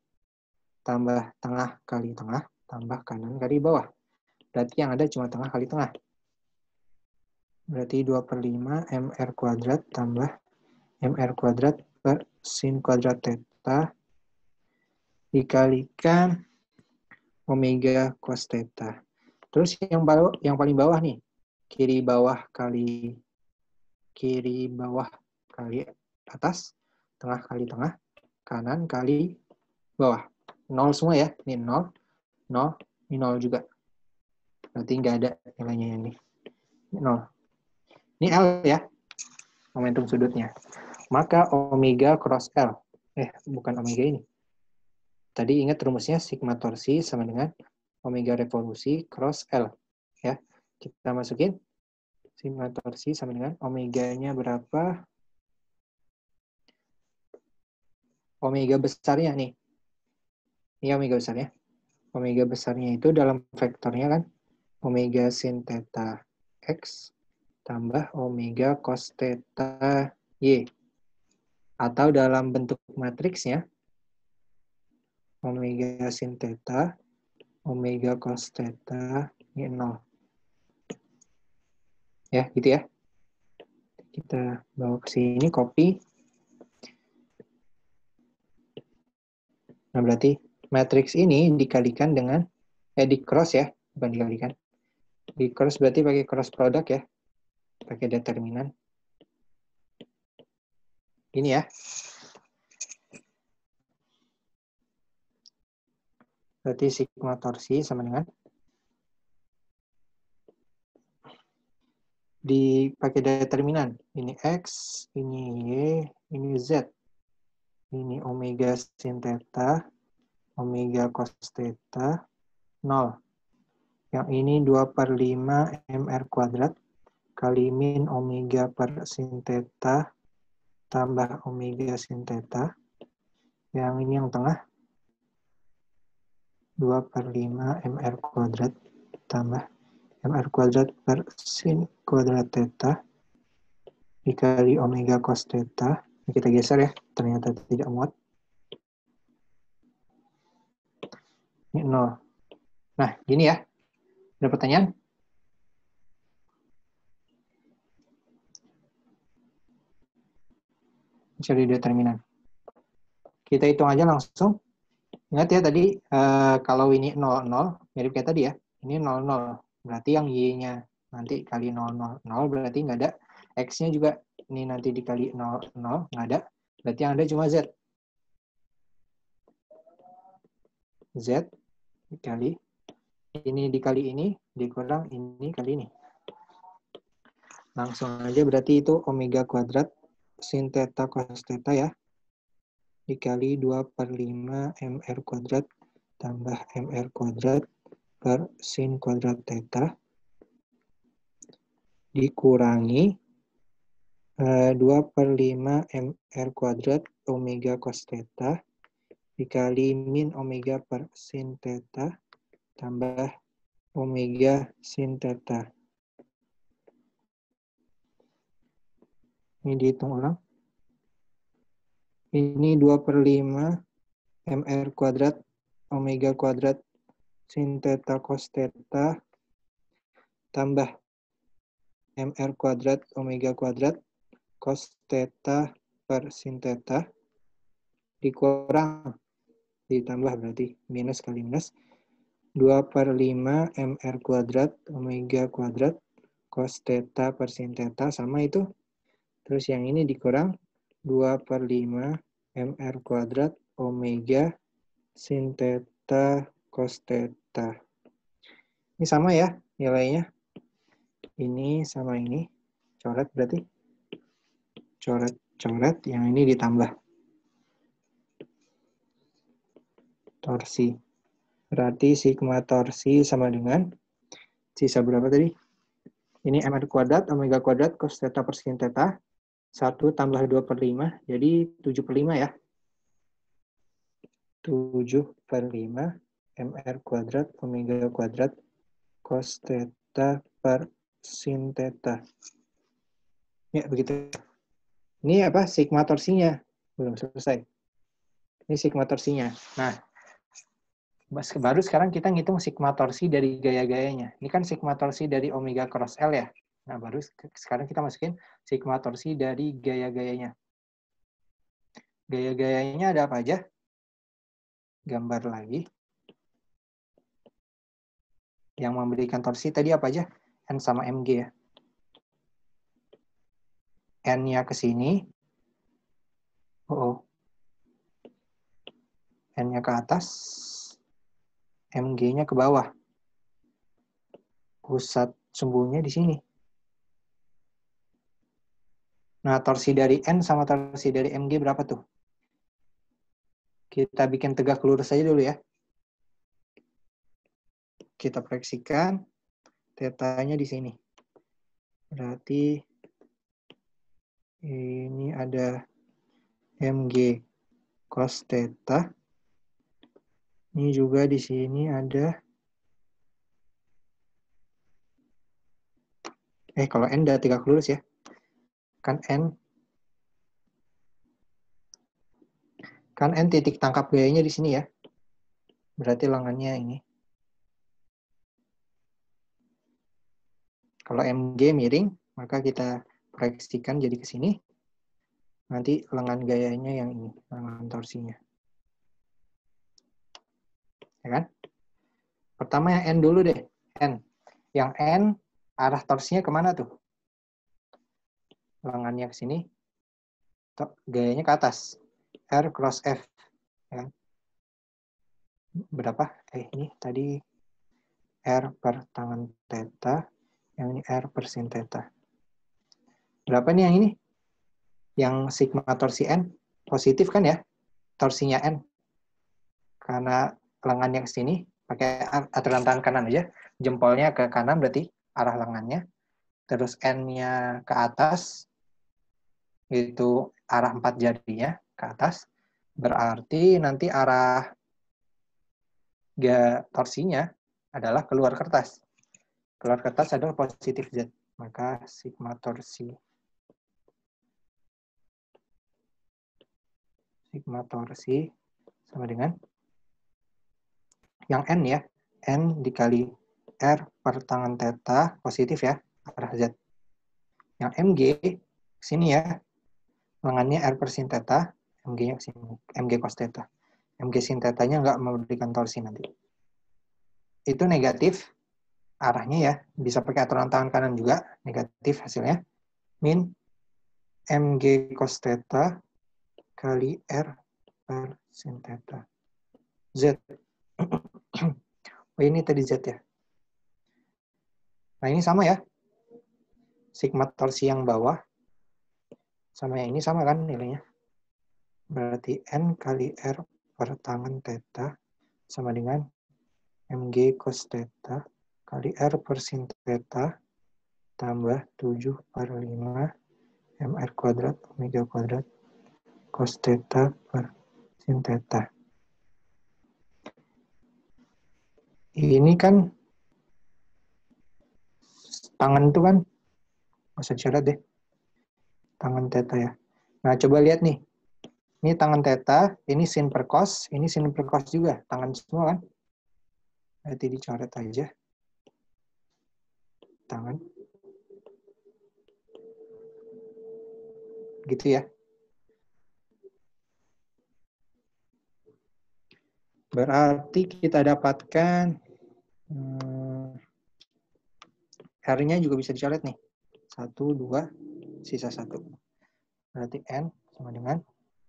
tambah tengah kali tengah tambah kanan kali bawah. Berarti yang ada cuma tengah kali tengah. Berarti 2/5 mr kuadrat tambah mr kuadrat per sin kuadrat theta dikalikan omega cos theta. Terus yang paling bawah nih, kiri bawah kali atas, tengah kali tengah, kanan kali bawah. 0 semua ya, ini 0, 0, ini 0 juga. Berarti nggak ada nilainya ini. 0. Ini L ya, momentum sudutnya. Maka omega cross L. Bukan omega ini. Tadi ingat rumusnya sigma torsi sama dengan omega revolusi cross L. Ya, kita masukin sigma torsi sama dengan omeganya berapa? Omega besarnya nih. Ini omega besarnya. Omega besarnya itu dalam vektornya kan omega sin theta X tambah omega cos theta Y. Atau dalam bentuk matriksnya omega sin theta, omega cos theta, ini 0. Ya, gitu ya. Kita bawa ke sini, copy. Nah, berarti matriks ini dikalikan dengan, di cross ya, bukan dikalikan. Di cross berarti pakai cross product ya, pakai determinan. Ini ya. Berarti sigma torsi sama dengan dipakai determinan. Ini X, ini Y, ini Z. Ini omega sin theta, omega cos theta, 0. Yang ini 2/5 mr kuadrat kali min omega per sin theta tambah omega sin theta. Yang ini yang tengah 2/5 mr kuadrat tambah mr kuadrat per sin kuadrat theta dikali omega cos theta. Ini kita geser ya, ternyata tidak muat. Ini 0. Nah, gini ya. Ada pertanyaan? Cari determinan. Kita hitung aja langsung. Ingat ya tadi, kalau ini 0, 0, mirip kayak tadi ya. Ini 0, 0. Berarti yang Y-nya nanti kali 0, 0, 0, berarti nggak ada. X-nya juga ini nanti dikali 0, 0, nggak ada. Berarti yang ada cuma Z. Z dikali ini dikali ini, dikurang ini kali ini. Langsung aja berarti itu omega kuadrat sin theta cos theta ya. Dikali 2/5 mr kuadrat tambah mr kuadrat per sin kuadrat theta. Dikurangi 2/5 mr kuadrat omega cos theta. Dikali min omega per sin theta tambah omega sin theta. Ini dihitung ulang. Ini 2/5 mr kuadrat omega kuadrat sin theta cos theta tambah mr kuadrat omega kuadrat cos theta per sin theta dikurang ditambah berarti minus kali minus 2/5 mr kuadrat omega kuadrat cos theta per sin theta sama itu. Terus yang ini dikurang 2/5 mr kuadrat omega sin theta cos theta. Ini sama ya nilainya. Ini sama ini. Coret berarti. Coret. Yang ini ditambah. Torsi. Berarti sigma torsi sama dengan sisa berapa tadi? Ini mr kuadrat omega kuadrat cos theta per sin theta. 1 tambah 2/5. Jadi 7/5 ya. 7/5 mr kuadrat omega kuadrat cos theta per sin theta. Ya, begitu. Ini apa? Sigma torsinya. Belum selesai. Ini sigma torsinya. Nah, baru sekarang kita ngitung sigma torsi dari gaya-gayanya. Ini kan sigma torsi dari omega cross L ya. Nah, baru sekarang kita masukin sigma torsi dari gaya-gayanya. Gaya-gayanya ada apa aja? Gambar lagi. Yang memberikan torsi tadi apa aja? N sama mg ya. N-nya ke sini. N-nya ke atas. Mg-nya ke bawah. Pusat sumbunya di sini. Nah, torsi dari N sama torsi dari mg berapa tuh? Kita bikin tegak lurus aja dulu ya. Kita proyeksikan. Tetanya di sini. Berarti ini ada mg cos theta. Ini juga di sini ada kalau N udah tegak lurus ya. Kan N titik tangkap gayanya di sini ya. Berarti lengannya ini. Kalau mg miring, maka kita proyeksikan jadi ke sini. Nanti lengan gayanya yang ini, lengan torsinya. Ya kan? Pertama yang N dulu deh. N. Yang N, arah torsinya kemana tuh? Lengannya ke sini. Gayanya ke atas. R cross F. Ya kan? Berapa? Ini tadi R per tangan theta. Yang ini R per sin theta. Berapa nih yang ini? Yang sigma torsi N. Positif kan ya? Torsinya N. Karena lengannya ke sini. Pakai aturan tangan kanan aja. Jempolnya ke kanan berarti arah lengannya. terus N-nya ke atas, itu arah 4 jarinya ke atas, berarti nanti arah torsinya adalah keluar kertas. Keluar kertas adalah positif Z. Maka sigma torsi sama dengan yang N ya. N dikali R per tangan theta positif ya, arah Z. Yang MG sini ya, lengannya R per sin theta, MG-nya ke sini, MG cos theta. MG sin theta-nya nggak memberikan torsi nanti. Itu negatif arahnya ya, bisa pakai aturan tangan kanan juga, negatif hasilnya. Min MG cos theta kali R per sin theta. Z. Oh, ini tadi Z ya. Nah, ini sama ya. Sigma torsi yang bawah sama yang ini sama kan nilainya. Berarti N kali R per tangan theta sama dengan MG cos theta kali R per sin theta tambah 7 per 5 MR kuadrat Omega kuadrat cos theta per sin theta. Ini kan tangan itu kan, nggak usah dicoret deh. Tangan theta ya. Nah, coba lihat nih. Ini tangan theta, ini sin per cos, ini sin per cos juga. Tangan semua kan? Berarti dicoret aja. Tangan. Gitu ya. Berarti kita dapatkan R-nya juga bisa dicoret nih. 1, 2, sisa 1. Berarti N sama dengan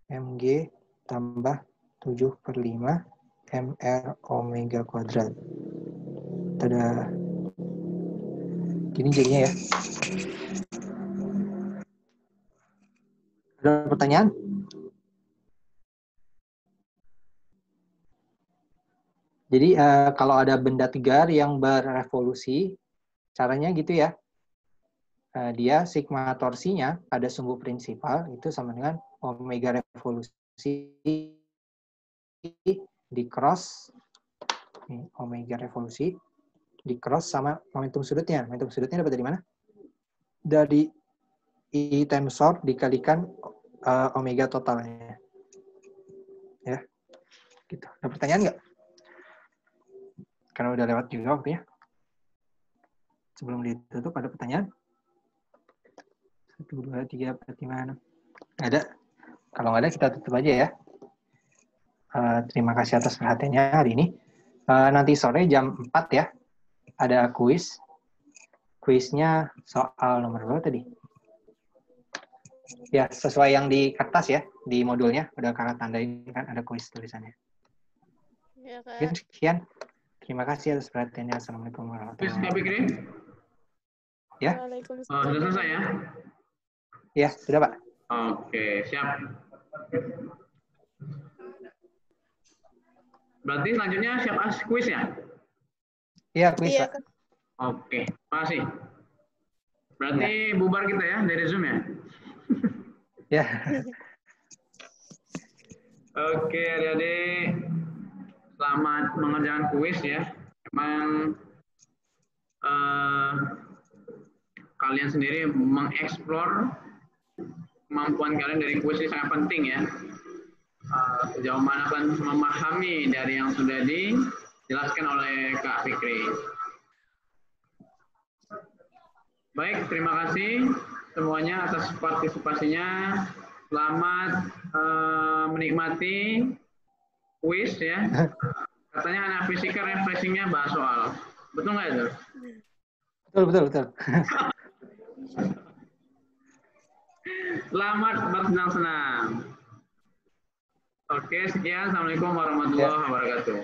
MG tambah 7 per 5 MR Omega kuadrat. Tada. Gini jadinya ya. Ada pertanyaan? Jadi kalau ada benda tegar yang berevolusi, caranya gitu ya. Dia sigma torsinya pada sumbu prinsipal itu sama dengan omega revolusi di cross omega revolusi di cross sama momentum sudutnya. Momentum sudutnya dapat dari mana? Dari I tensor dikalikan omega totalnya. Ya. Gitu. Ada pertanyaan nggak? Karena udah lewat juga waktunya. Sebelum ditutup ada pertanyaan? 1, 2, 3, 4, 5, 6. Ada? Kalau nggak ada kita tutup aja ya. Terima kasih atas perhatiannya hari ini. Nanti sore jam 4 ya. Ada kuis. Kuisnya soal nomor berapa tadi? Ya, sesuai yang di kertas ya. Di modulnya. Udah kakak tandain kan ada kuis tulisannya. Ya, Kak. Mungkin sekian. Terima kasih atas perhatiannya. Assalamualaikum warahmatullahi wabarakatuh. Ya. Waalaikumsalam. Sudah selesai ya? Ya, sudah Pak. Oke, siap. Berarti selanjutnya siap kuis ya? Iya, kuis Iya, Pak. Kak. Oke, makasih. Berarti bubar kita ya dari Zoom ya? Ya. Oke, adik-adik. Selamat mengerjakan kuis ya. Emang kalian sendiri mengeksplor kemampuan kalian dari kuis ini sangat penting ya. Sejauh mana kalian memahami dari yang sudah dijelaskan oleh Kak Fikri. Baik, terima kasih semuanya atas partisipasinya. Selamat menikmati kuis ya. Katanya anak fisika refreshingnya bahas soal. Betul nggak itu? Betul. Selamat bersenang-senang. Oke, sekian. Assalamualaikum warahmatullahi wabarakatuh.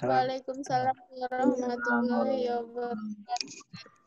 Waalaikumsalam warahmatullahi wabarakatuh.